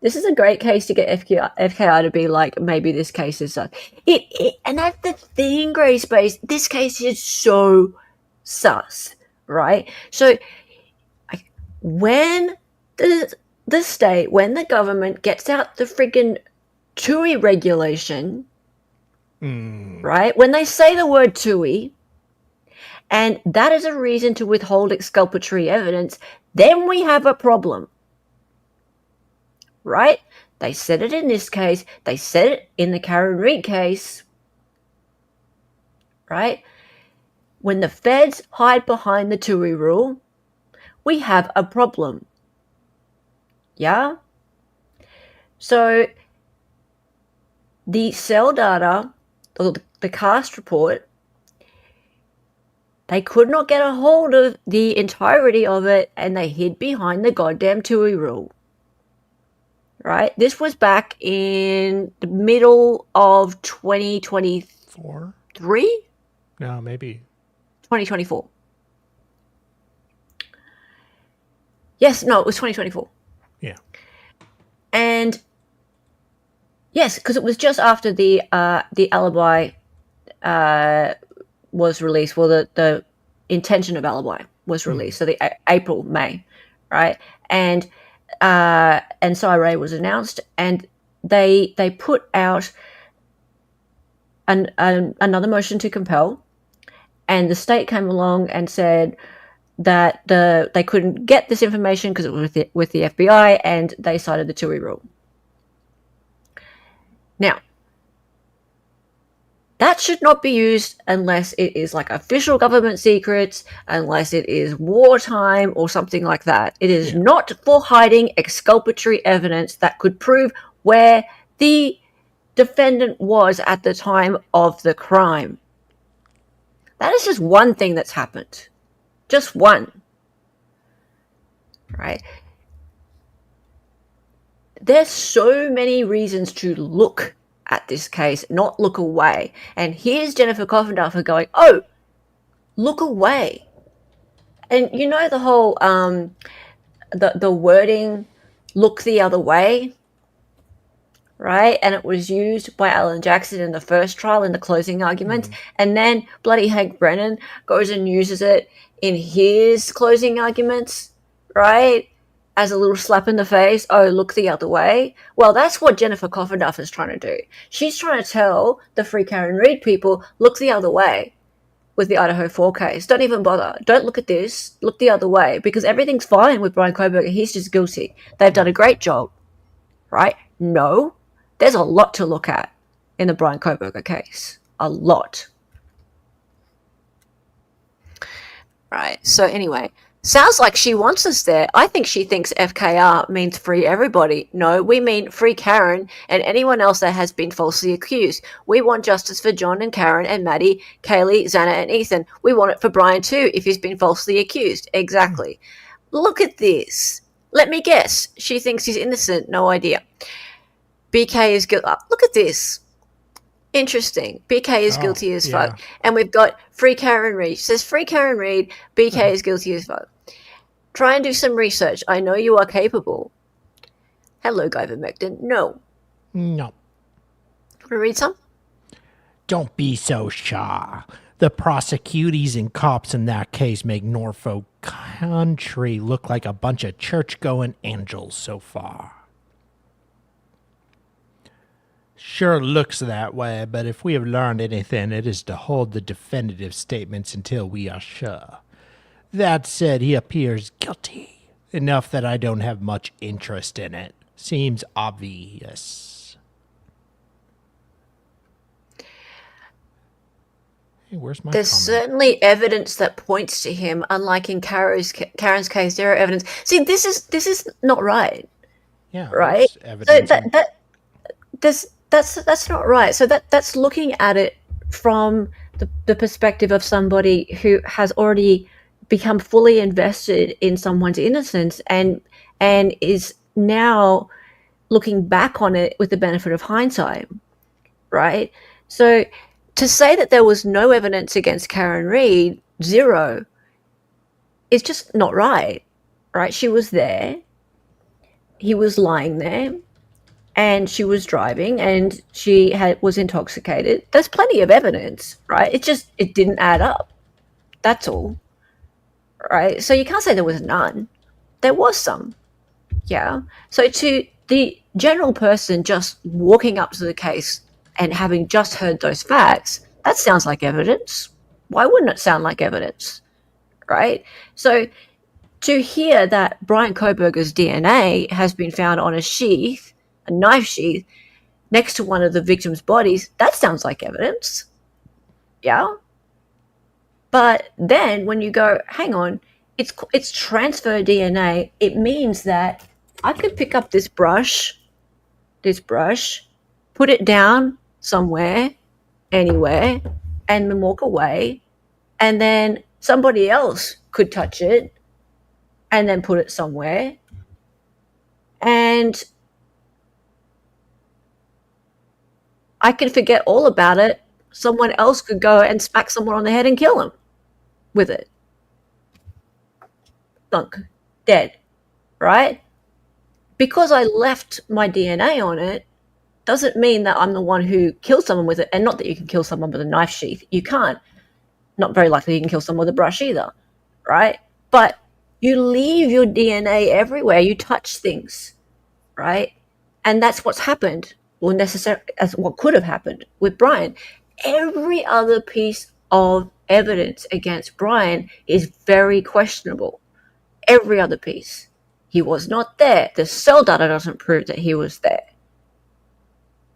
This is a great case to get FKR to be like, maybe this case is and that's the thing, Grey Space. This case is so sus, right? So when the state, when the government gets out the friggin' TUI regulation, right? When they say the word TUI, and that is a reason to withhold exculpatory evidence, then we have a problem. Right? They said it in this case. They said it in the Karen Reed case. Right? When the feds hide behind the TUI rule, we have a problem. Yeah? So the cell data, or the cast report, they could not get a hold of the entirety of it, and they hid behind the goddamn TUI rule. Right? This was back in the middle of 2024. 3? No, maybe 2024. Yes, no, it was 2024. Yeah. And yes, because it was just after the alibi was released. Well, the intention of alibi was released. So the April, May, right? And Ray was announced, and they put out another motion to compel, and the state came along and said that they couldn't get this information because it was with the FBI, and they cited the TUI rule. Now, that should not be used unless it is like official government secrets, unless it is wartime or something like that. It is not for hiding exculpatory evidence that could prove where the defendant was at the time of the crime. That is just one thing that's happened. Just one. Right? There's so many reasons to look at this case, not look away. And here's Jennifer Coffinspanker going, oh, look away. And you know the whole, the wording, look the other way, right? And it was used by Alan Jackson in the first trial in the closing arguments. And then bloody Hank Brennan goes and uses it in his closing arguments, right? As a little slap in the face, oh, look the other way. Well, that's what Jennifer Coffinspanker is trying to do. She's trying to tell the Free Karen Reed people, look the other way with the Idaho 4 case. Don't even bother. Don't look at this. Look the other way, because everything's fine with Bryan Kohberger. He's just guilty. They've done a great job, right? No, there's a lot to look at in the Bryan Kohberger case. a lot. Right. So anyway, sounds like she wants us there. I think she thinks FKR means free everybody. No, we mean free Karen and anyone else that has been falsely accused. We want justice for John and Karen and Maddie, Kaylee, Xana, and Ethan. We want it for Bryan too if he's been falsely accused. Exactly. Look at this. Let me guess. She thinks he's innocent. No idea. BK is guilty. Look at this. Interesting. BK is guilty as fuck. And we've got free Karen Reid. She says free Karen Reid. BK is guilty as fuck. Try and do some research. I know you are capable. Hello, Guy Vermectin. No. No. Want to read some? Don't be so shy. The prosecutors and cops in that case make Norfolk Country look like a bunch of church-going angels so far. Sure looks that way, but if we have learned anything, it is to hold the definitive statements until we are sure. That said, he appears guilty, enough that I don't have much interest in it. Seems obvious. Hey, where's my There's comment? certainly evidence that points to him, unlike in Karen's case, there are evidence. See, this is not right. Yeah, Right? evidence. So that's not right. So that's looking at it from the perspective of somebody who has already become fully invested in someone's innocence and is now looking back on it with the benefit of hindsight, right? So to say that there was no evidence against Karen Reid, zero, is just not right, right? She was there. He was lying there. And she was driving and she was intoxicated. There's plenty of evidence, right? It didn't add up. That's all, right? So you can't say there was none. There was some, yeah. So to the general person just walking up to the case and having just heard those facts, that sounds like evidence. Why wouldn't it sound like evidence, right? So to hear that Bryan Kohberger's DNA has been found on a knife sheath, next to one of the victim's bodies, that sounds like evidence. Yeah. But then when you go, hang on, it's transfer DNA, it means that I could pick up this brush, put it down somewhere, anywhere, and then walk away, and then somebody else could touch it and then put it somewhere. And I could forget all about it. Someone else could go and smack someone on the head and kill him with it. Thunk. Dead. Right? Because I left my DNA on it doesn't mean that I'm the one who killed someone with it. And not that you can kill someone with a knife sheath. You can't. Not very likely you can kill someone with a brush either. Right? But you leave your DNA everywhere. You touch things. Right? And that's what's happened. Or necessary as what could have happened with Bryan. Every other piece of evidence against Bryan is very questionable. Every other piece. He was not there. The cell data doesn't prove that he was there.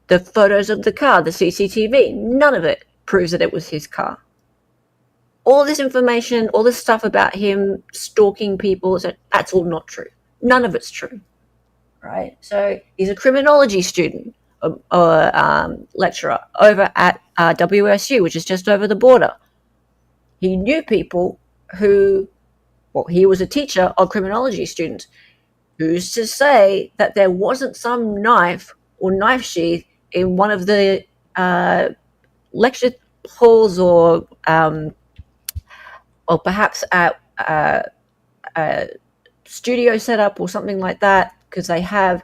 The photos of the car, the CCTV, none of it proves that it was his car. All this information, all this stuff about him stalking people, that's all not true. None of it's true. Right? So he's a criminology student. Lecturer over at WSU, which is just over the border. He knew people who, he was a teacher of criminology students. Who's to say that there wasn't some knife or knife sheath in one of the lecture halls or perhaps at a studio setup or something like that, because they have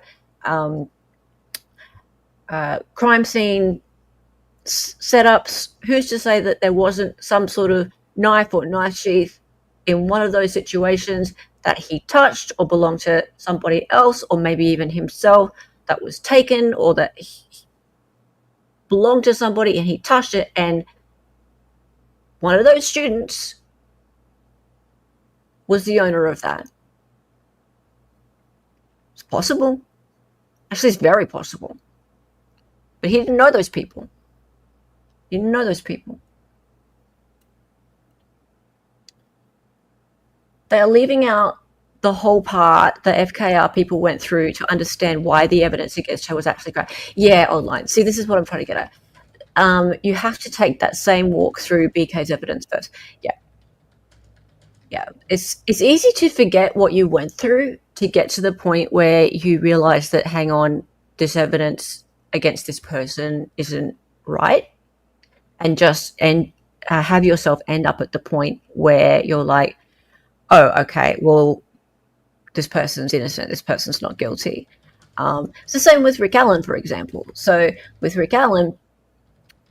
crime scene setups. Who's to say that there wasn't some sort of knife or knife sheath in one of those situations that he touched or belonged to somebody else, or maybe even himself, that was taken or that he belonged to somebody and he touched it, and one of those students was the owner of that? It's possible. Actually, it's very possible. But he didn't know those people. You know those people. They are leaving out the whole part the FKR people went through to understand why the evidence against her was actually great. Yeah, online. See, this is what I'm trying to get at. You have to take that same walk through BK's evidence first. Yeah. It's easy to forget what you went through to get to the point where you realize that, hang on, this evidence against this person isn't right, and have yourself end up at the point where you're like, oh, okay, well, this person's innocent, this person's not guilty. It's the same with Rick Allen, for example. So with Rick Allen,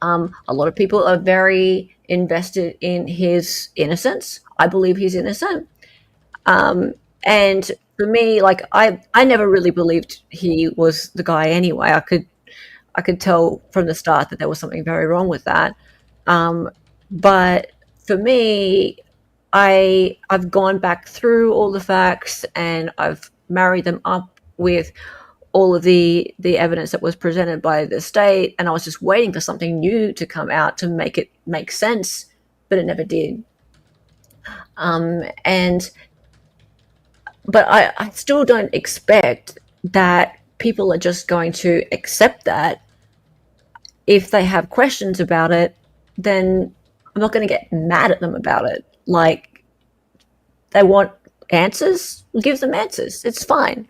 a lot of people are very invested in his innocence. I believe he's innocent. And for me, like, I never really believed he was the guy anyway. I could tell from the start that there was something very wrong with that. But for me, I've gone back through all the facts and I've married them up with all of the evidence that was presented by the state, and I was just waiting for something new to come out to make it make sense, but it never did. But I still don't expect that people are just going to accept that. If they have questions about it, then I'm not going to get mad at them about it. Like, they want answers, we'll give them answers. It's fine.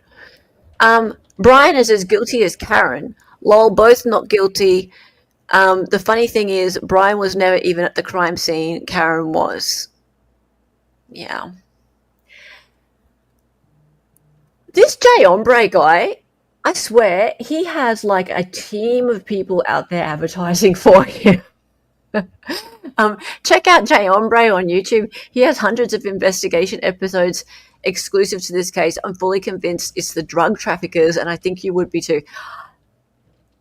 Bryan is as guilty as Karen. Lol, both not guilty. The funny thing is, Bryan was never even at the crime scene. Karen was. Yeah. This Jay Ombre guy, I swear, he has like a team of people out there advertising for him. Check out Jay Ombre on YouTube. He has hundreds of investigation episodes exclusive to this case. I'm fully convinced it's the drug traffickers, and I think you would be too.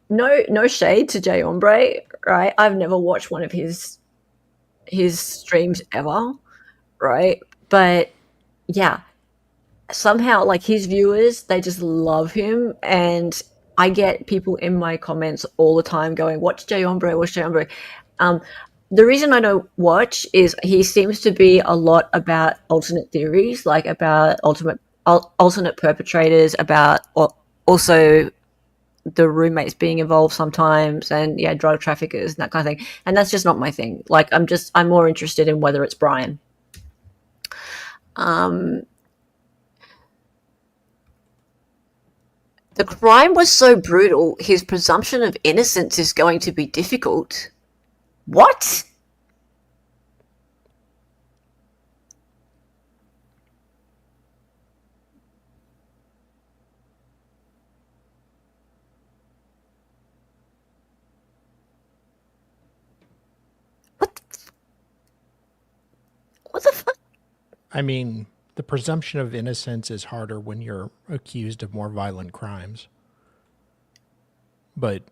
No shade to Jay Ombre, right? I've never watched one of his streams ever, right? But yeah, somehow, like, his viewers, they just love him, and I get people in my comments all the time going, "Watch Jay Ombre, watch Jay Ombre." The reason I don't watch is he seems to be a lot about alternate theories, like about alternate perpetrators, about also the roommates being involved sometimes, and yeah, drug traffickers and that kind of thing. And that's just not my thing. Like, I'm more interested in whether it's Bryan. The crime was so brutal, his presumption of innocence is going to be difficult. What? What the fuck? I mean, the presumption of innocence is harder when you're accused of more violent crimes. But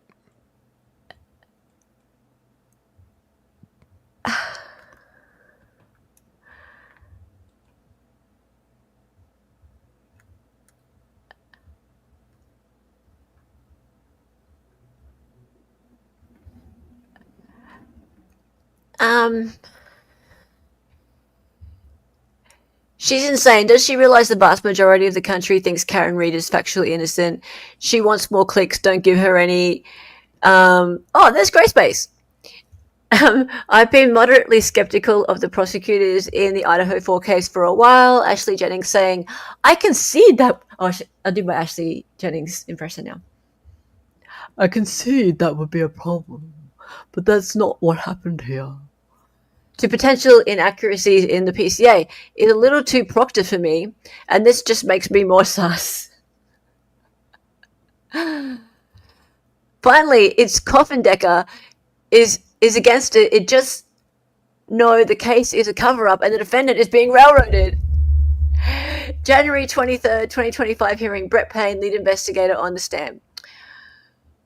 She's insane. Does she realize the vast majority of the country thinks Karen Read is factually innocent? She wants more clicks. Don't give her any. There's Grayspace. I've been moderately skeptical of the prosecutors in the Idaho 4 case for a while. Ashley Jennings saying, I can see that. I'll do my Ashley Jennings impression now. I can see that would be a problem, but that's not what happened here. To potential inaccuracies in the PCA is a little too Proctor for me, and this just makes me more sus. Finally, it's Coffinspanker is against it. It just, no, the case is a cover-up and the defendant is being railroaded. January 23rd, 2025 hearing, Brett Payne, lead investigator, on the stand.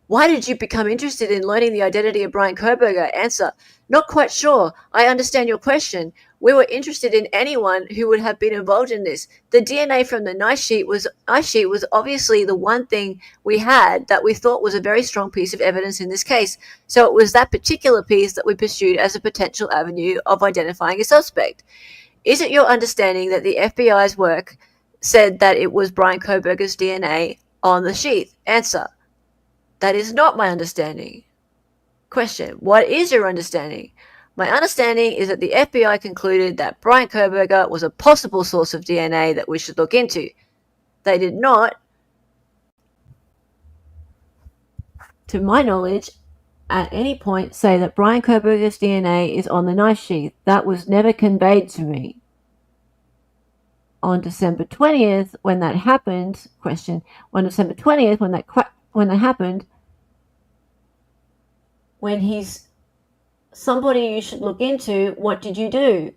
Why did you become interested in learning the identity of Bryan Kohberger? Answer, not quite sure. I understand your question. We were interested in anyone who would have been involved in this. The DNA from the ice sheet was obviously the one thing we had that we thought was a very strong piece of evidence in this case. So it was that particular piece that we pursued as a potential avenue of identifying a suspect. Is it your understanding that the FBI's work said that it was Bryan Kohberger's DNA on the sheath? Answer: that is not my understanding. Question: what is your understanding? My understanding is that the FBI concluded that Bryan Kohberger was a possible source of DNA that we should look into. They did not, to my knowledge, at any point say that Bryan Kohberger's DNA is on the knife sheath. That was never conveyed to me. On December 20th, when that happened, question, on December 20th, when that happened, when he's somebody you should look into, what did you do?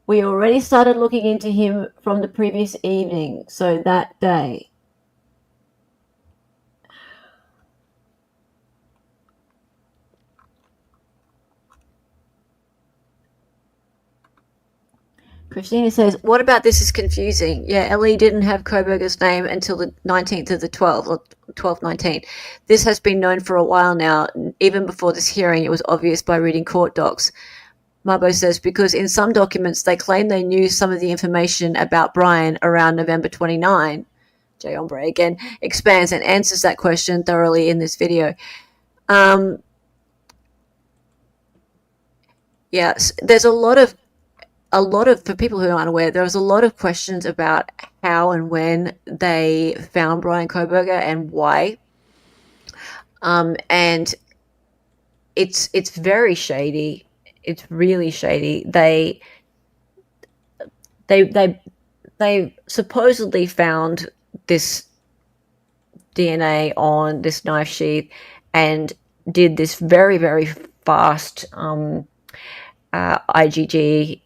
We already started looking into him from the previous evening, so that day. Christina says, what about this is confusing? Yeah, Ellie didn't have Kohberger's name until the 19th of the 12th, or 12/19. This has been known for a while now. Even before this hearing, it was obvious by reading court docs. Mabo says, because in some documents, they claim they knew some of the information about Bryan around November 29. Jay Ombre again expands and answers that question thoroughly in this video. Yes, there's a lot of, for people who aren't aware, there was a lot of questions about how and when they found Bryan Kohberger and why. And it's very shady. It's really shady. They supposedly found this DNA on this knife sheath and did this very, very fast IgG,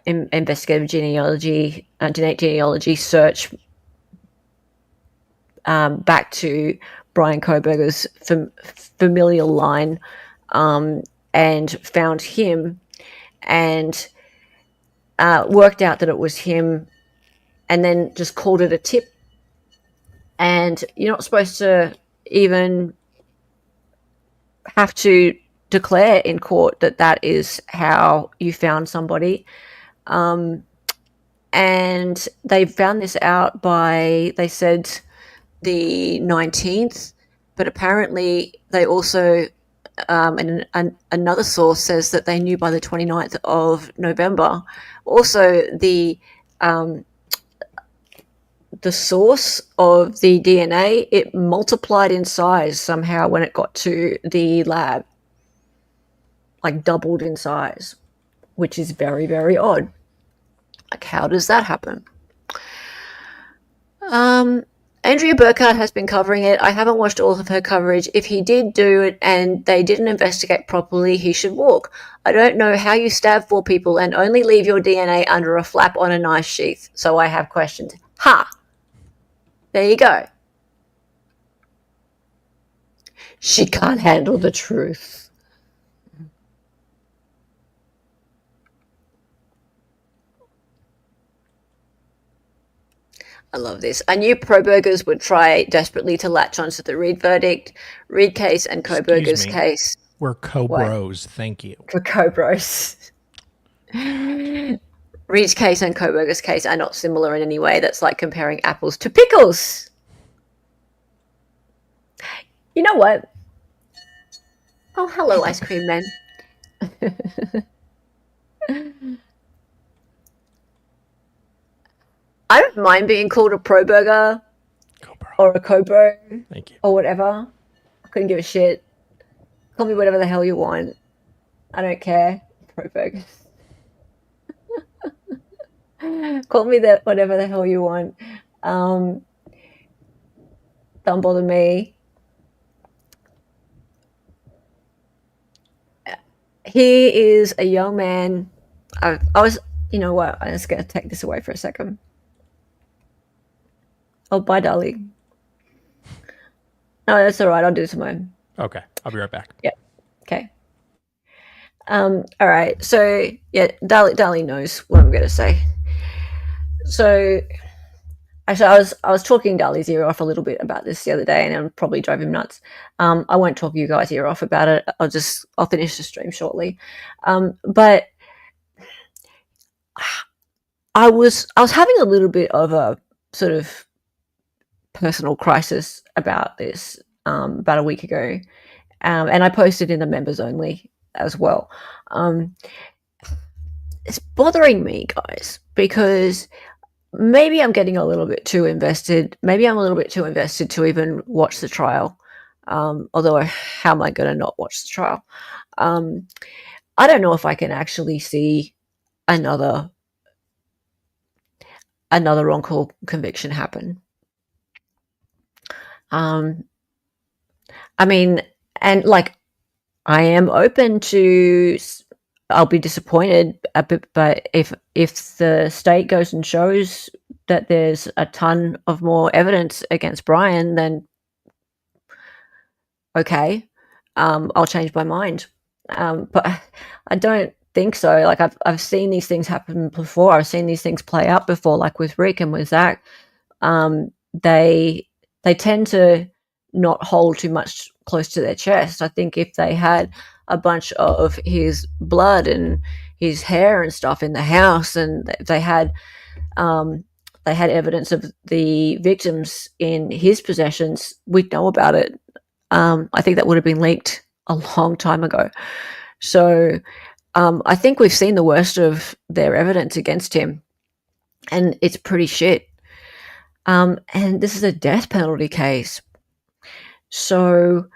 investigative genealogy, genetic genealogy search back to Bryan Kohberger's familial line, and found him and worked out that it was him, and then just called it a tip. And you're not supposed to even have to declare in court that that is how you found somebody. And they found this out by, they said, the 19th, but apparently they also, another source says that they knew by the 29th of November. Also, the source of the DNA, it multiplied in size somehow when it got to the lab, like doubled in size, which is very, very odd. Like, how does that happen? Andrea Burkhardt has been covering it. I haven't watched all of her coverage. If he did do it and they didn't investigate properly, he should walk. I don't know how you stab 4 people and only leave your DNA under a flap on a knife sheath. So I have questions. Ha! There you go. She can't handle the truth. I love this. I knew pro-burgers would try desperately to latch onto the Reed verdict, Reed case, and Kohberger's case. We're co-bros. Thank you. We're co-bros. Reed's case and Kohberger's case are not similar in any way. That's like comparing apples to pickles. You know what? Oh, hello, ice cream man. I don't mind being called a pro-burger or a co-bro. Thank you. Or whatever. I couldn't give a shit. Call me whatever the hell you want. I don't care. Pro-burgers. Call me that whatever the hell you want. Don't bother me. He is a young man. I was, you know what? I'm just going to take this away for a second. Oh, bye, darling. No, that's all right. I'll do it tomorrow. Okay. I'll be right back. Yeah. Okay. All right. So yeah, Dali knows what I'm going to say. So actually, I was talking Dali's ear off a little bit about this the other day, and it probably drove him nuts. I won't talk you guys' ear off about it. I'll finish the stream shortly. But I was having a little bit of a sort of personal crisis about this about a week ago, and I posted in the members only as well. It's bothering me, guys, because maybe I'm getting a little bit too invested. Maybe I'm a little bit too invested to even watch the trial. Although, how am I going to not watch the trial? I don't know if I can actually see another wrongful conviction happen. I mean, and like, I am open to. I'll be disappointed a bit, but if the state goes and shows that there's a ton of more evidence against Bryan, then okay, I'll change my mind. But I don't think so. Like I've seen these things happen before. I've seen these things play out before, like with Rick and with Zach. They tend to not hold too much close to their chest. I think if they had a bunch of his blood and his hair and stuff in the house, and they had evidence of the victims in his possessions, we'd know about it. I think that would have been leaked a long time ago. So I think we've seen the worst of their evidence against him, and it's pretty shit. And this is a death penalty case. So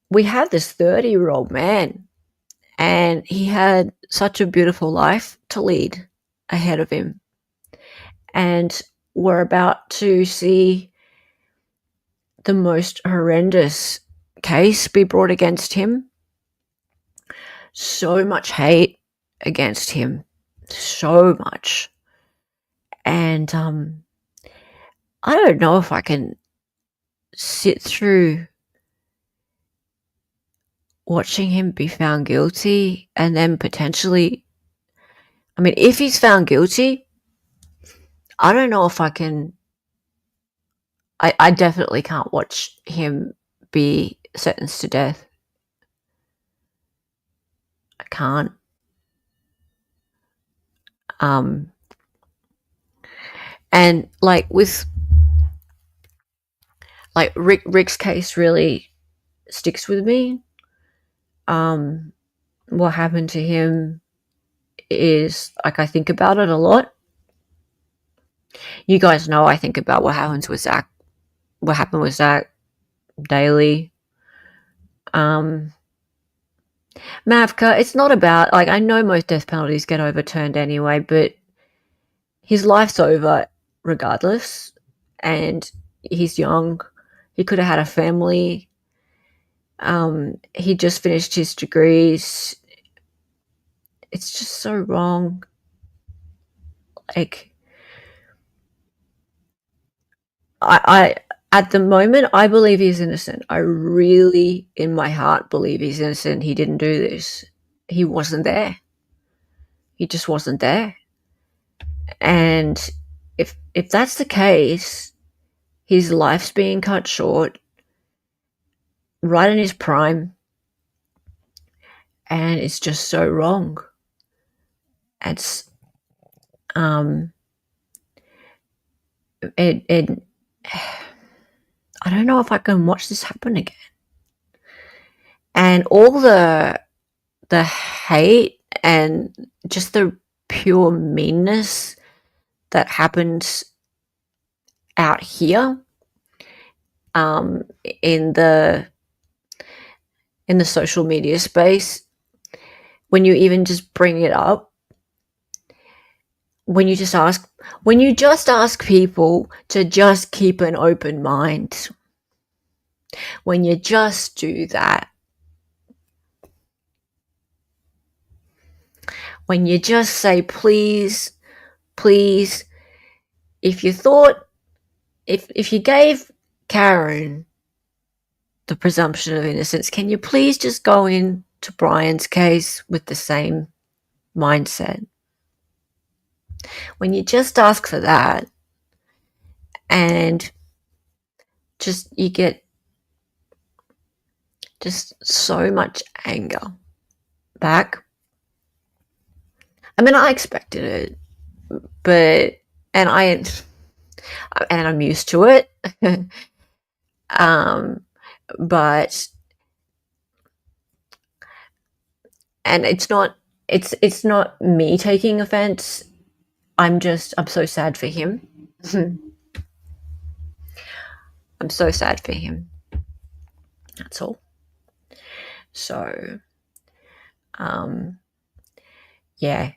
we have this 30-year-old man, and he had such a beautiful life to lead ahead of him. And we're about to see the most horrendous case be brought against him. So much hate against him. So much. And I don't know if I can sit through watching him be found guilty and then potentially, I mean, if he's found guilty, I don't know if I can, I definitely can't watch him be sentenced to death. I can't. And like with, like Rick's case really sticks with me. What happened to him is, like, I think about it a lot. You guys know I think about what happened with Zach daily. Mavka, it's not about, like, I know most death penalties get overturned anyway, but his life's over regardless, and he's young. He could have had a family. He just finished his degrees. It's just so wrong. Like, I at the moment, I believe he's innocent. I really, in my heart, believe he's innocent. He didn't do this. He wasn't there. He just wasn't there. And if that's the case, his life's being cut short right in his prime, and it's just so wrong. It's I don't know if I can watch this happen again. And all the hate and just the pure meanness that happens out here in the social media space, when you even just bring it up, when you just ask people to just keep an open mind, when you just do that, when you just say, please, if you gave Karen the presumption of innocence, can you please just go into to Bryan's case with the same mindset. When you just ask for that and you get just so much anger back. I mean, I expected it, but I'm used to it. But it's not me taking offense. I'm so sad for him. I'm so sad for him. That's all. So, yeah,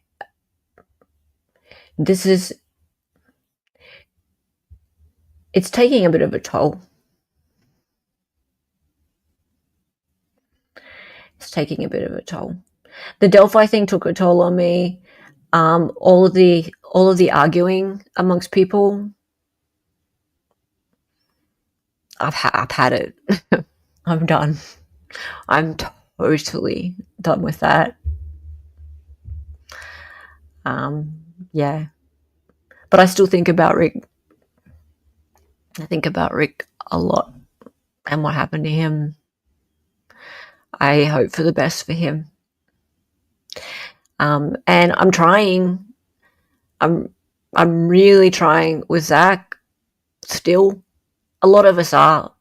it's taking a bit of a toll. It's taking a bit of a toll. The Delphi thing took a toll on me. All of the arguing amongst people. I've had it. I'm done. I'm totally done with that. Yeah. But I still think about Rick. I think about Rick a lot and what happened to him. I hope for the best for him. And I'm trying. I'm really trying with Zach still. A lot of us are,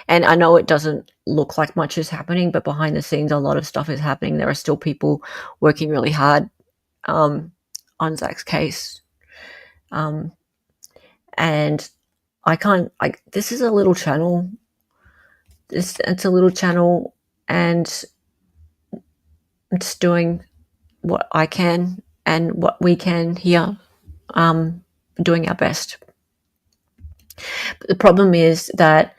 and I know it doesn't look like much is happening, but behind the scenes, a lot of stuff is happening. There are still people working really hard on Zach's case. And I can't, this is a little channel. It's a little channel, and I'm just doing what I can and what we can here, doing our best. But the problem is that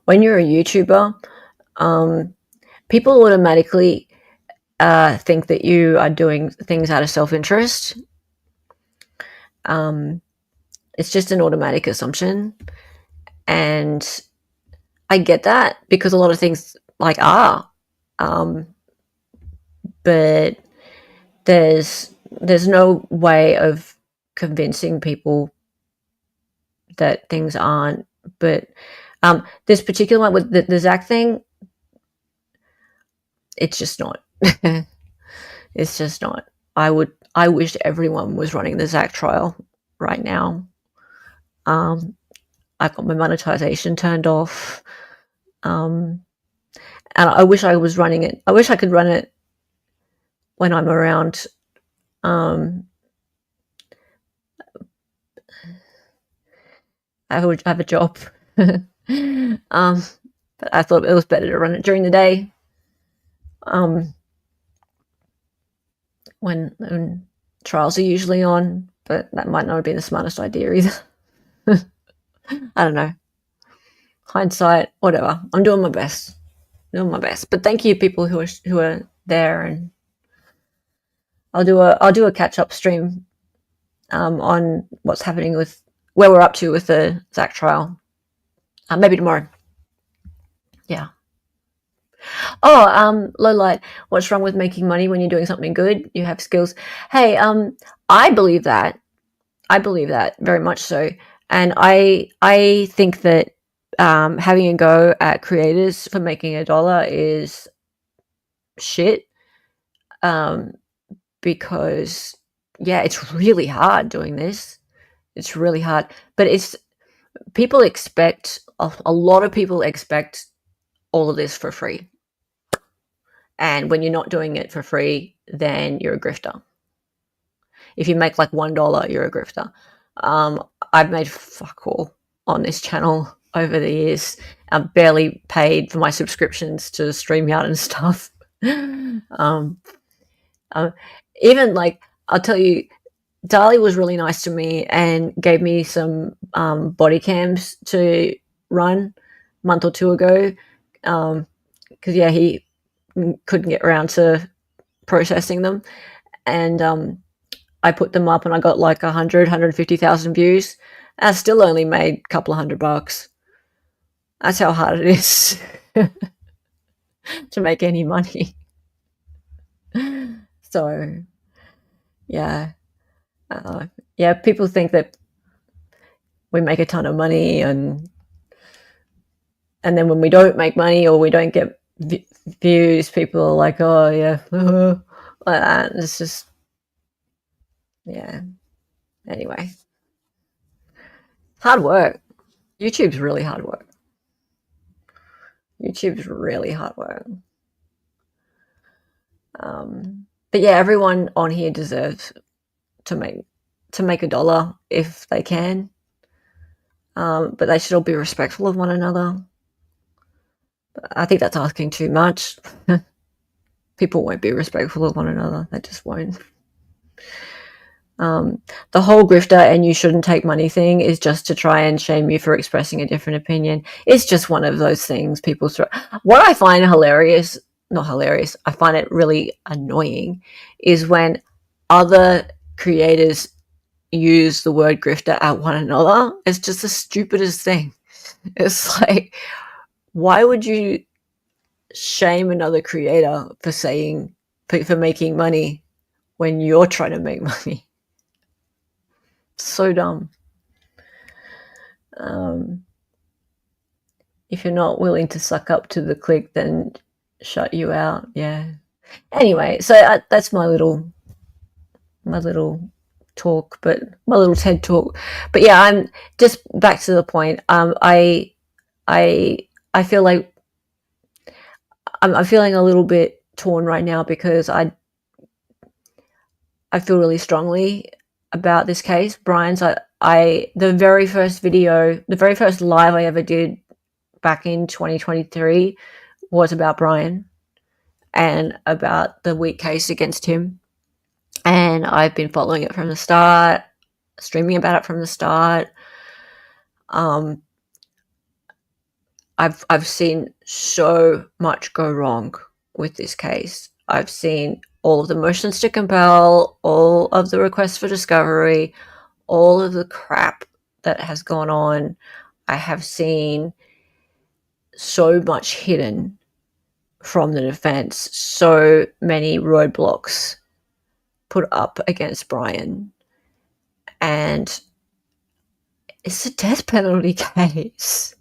when you're a YouTuber, people automatically think that you are doing things out of self-interest. It's just an automatic assumption. And I get that because a lot of things are. But there's no way of convincing people that things aren't. But this particular one with the Zach thing, it's just not. It's just not. I wish everyone was running the Zach trial right now. I've got my monetization turned off. And I wish I was running it. I wish I could run it when I'm around. I have a job. But I thought it was better to run it during the day. When trials are usually on, but that might not have been the smartest idea either. I don't know. Hindsight, whatever. I'm doing my best. But thank you, people who are there, and I'll do a catch up stream on what's happening with where we're up to with the Zach trial. Maybe tomorrow. Yeah. Oh, Lowlight, what's wrong with making money when you're doing something good? You have skills. Hey, I believe that. I believe that very much so. And I think that having a go at creators for making $1 is shit. Because it's really hard doing this. It's really hard. But people expect, a lot of people expect all of this for free. And when you're not doing it for free, then you're a grifter. If you make $1, you're a grifter. I've made fuck all on this channel over the years. I've barely paid for my subscriptions to StreamYard and stuff. Even I'll tell you, Dali was really nice to me and gave me some body cams to run a month or two ago. Because he couldn't get around to processing them. And I put them up and I got 150,000 views. I still only made a couple of $100. That's how hard it is to make any money. So, yeah. Yeah, people think that we make a ton of money, and then when we don't make money or we don't get views, people are like, oh, yeah, like that. And it's just, yeah. Anyway, hard work. YouTube's really hard work. YouTube's really hard work. But yeah, everyone on here deserves to make $1 if they can. But they should all be respectful of one another. I think that's asking too much. People won't be respectful of one another. They just won't. The whole grifter and you shouldn't take money thing is just to try and shame you for expressing a different opinion. It's just one of those things people throw. What I find hilarious, not hilarious, I find it really annoying, is when other creators use the word grifter at one another. It's just the stupidest thing. It's like, why would you shame another creator for making money when you're trying to make money? So dumb. If you're not willing to suck up to the click, then shut you out. Yeah. Anyway, so that's my little talk, but my little TED talk. But yeah, I'm just back to the point. I feel like I'm feeling a little bit torn right now because I feel really strongly about this case. Bryan's, the very first live I ever did back in 2023 was about Bryan and about the weak case against him. And I've been following it from the start, streaming about it from the start. I've seen so much go wrong with this case. I've seen all of the motions to compel, all of the requests for discovery, all of the crap that has gone on. I have seen so much hidden from the defense, so many roadblocks put up against Bryan. And it's a death penalty case.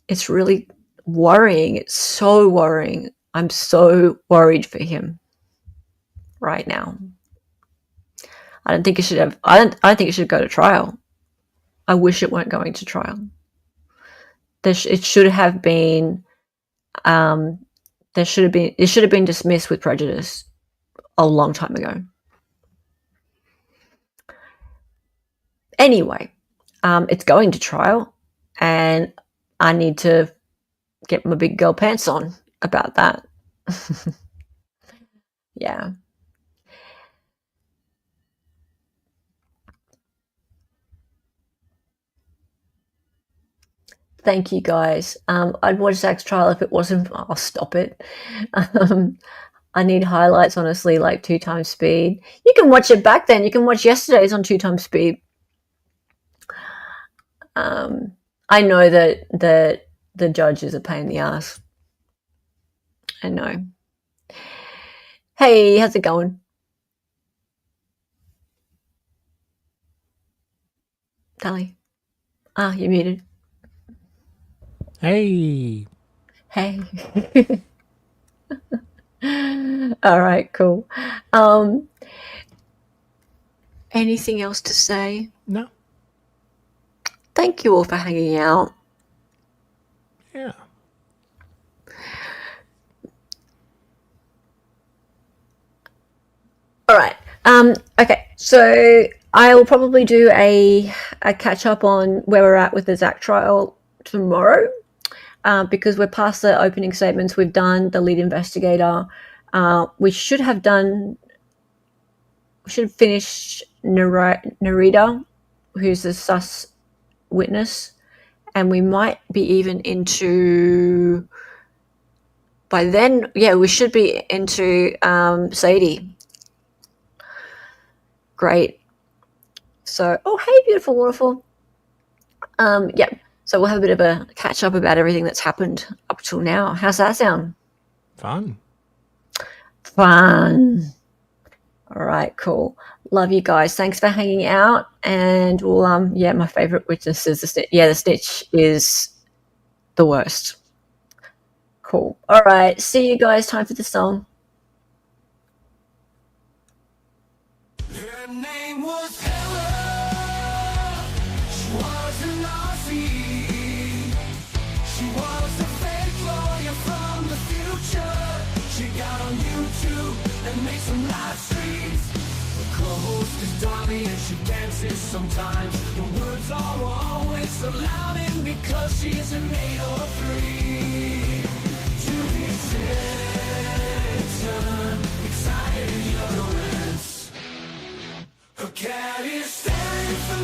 It's really worrying. It's so worrying. I'm so worried for him right now. I don't think it should go to trial. I wish it weren't going to trial. It should have been dismissed with prejudice a long time ago. Anyway, it's going to trial, and I need to get my big girl pants on about that. Yeah. Thank you, guys. I'd watch Zach's trial if it wasn't. I'll stop it. I need highlights, honestly, like 2 times speed. You can watch it back then. You can watch yesterday's on 2 times speed. I know that the judge is a pain in the ass. I know. Hey, how's it going? Tally. You're muted. Hey. All right, cool. Anything else to say? No. Thank you all for hanging out. Yeah. All right. Okay, so I will probably do a catch up on where we're at with the Zach trial tomorrow, because we're past the opening statements. We've done the lead investigator. We should finish Narita, who's the sus witness, and we might be even into, by then, yeah, we should be into Sadie. Great. So, oh, hey, beautiful waterfall. Yeah, so we'll have a bit of a catch up about everything that's happened up till now. How's that sound? Fun. Fun. All right, cool. Love you guys. Thanks for hanging out. And we'll, yeah, my favorite witness is the snitch. Yeah, the snitch is the worst. Cool. All right. See you guys. Time for the song. Her name was Helen. She was an Aussie. She was a fake lawyer from the future. She got on YouTube and made some live streams. Her co-host is Dolly and she dances sometimes. The words are always so loud and because she's an 803. To be certain, excited your romance. Her cat is staring for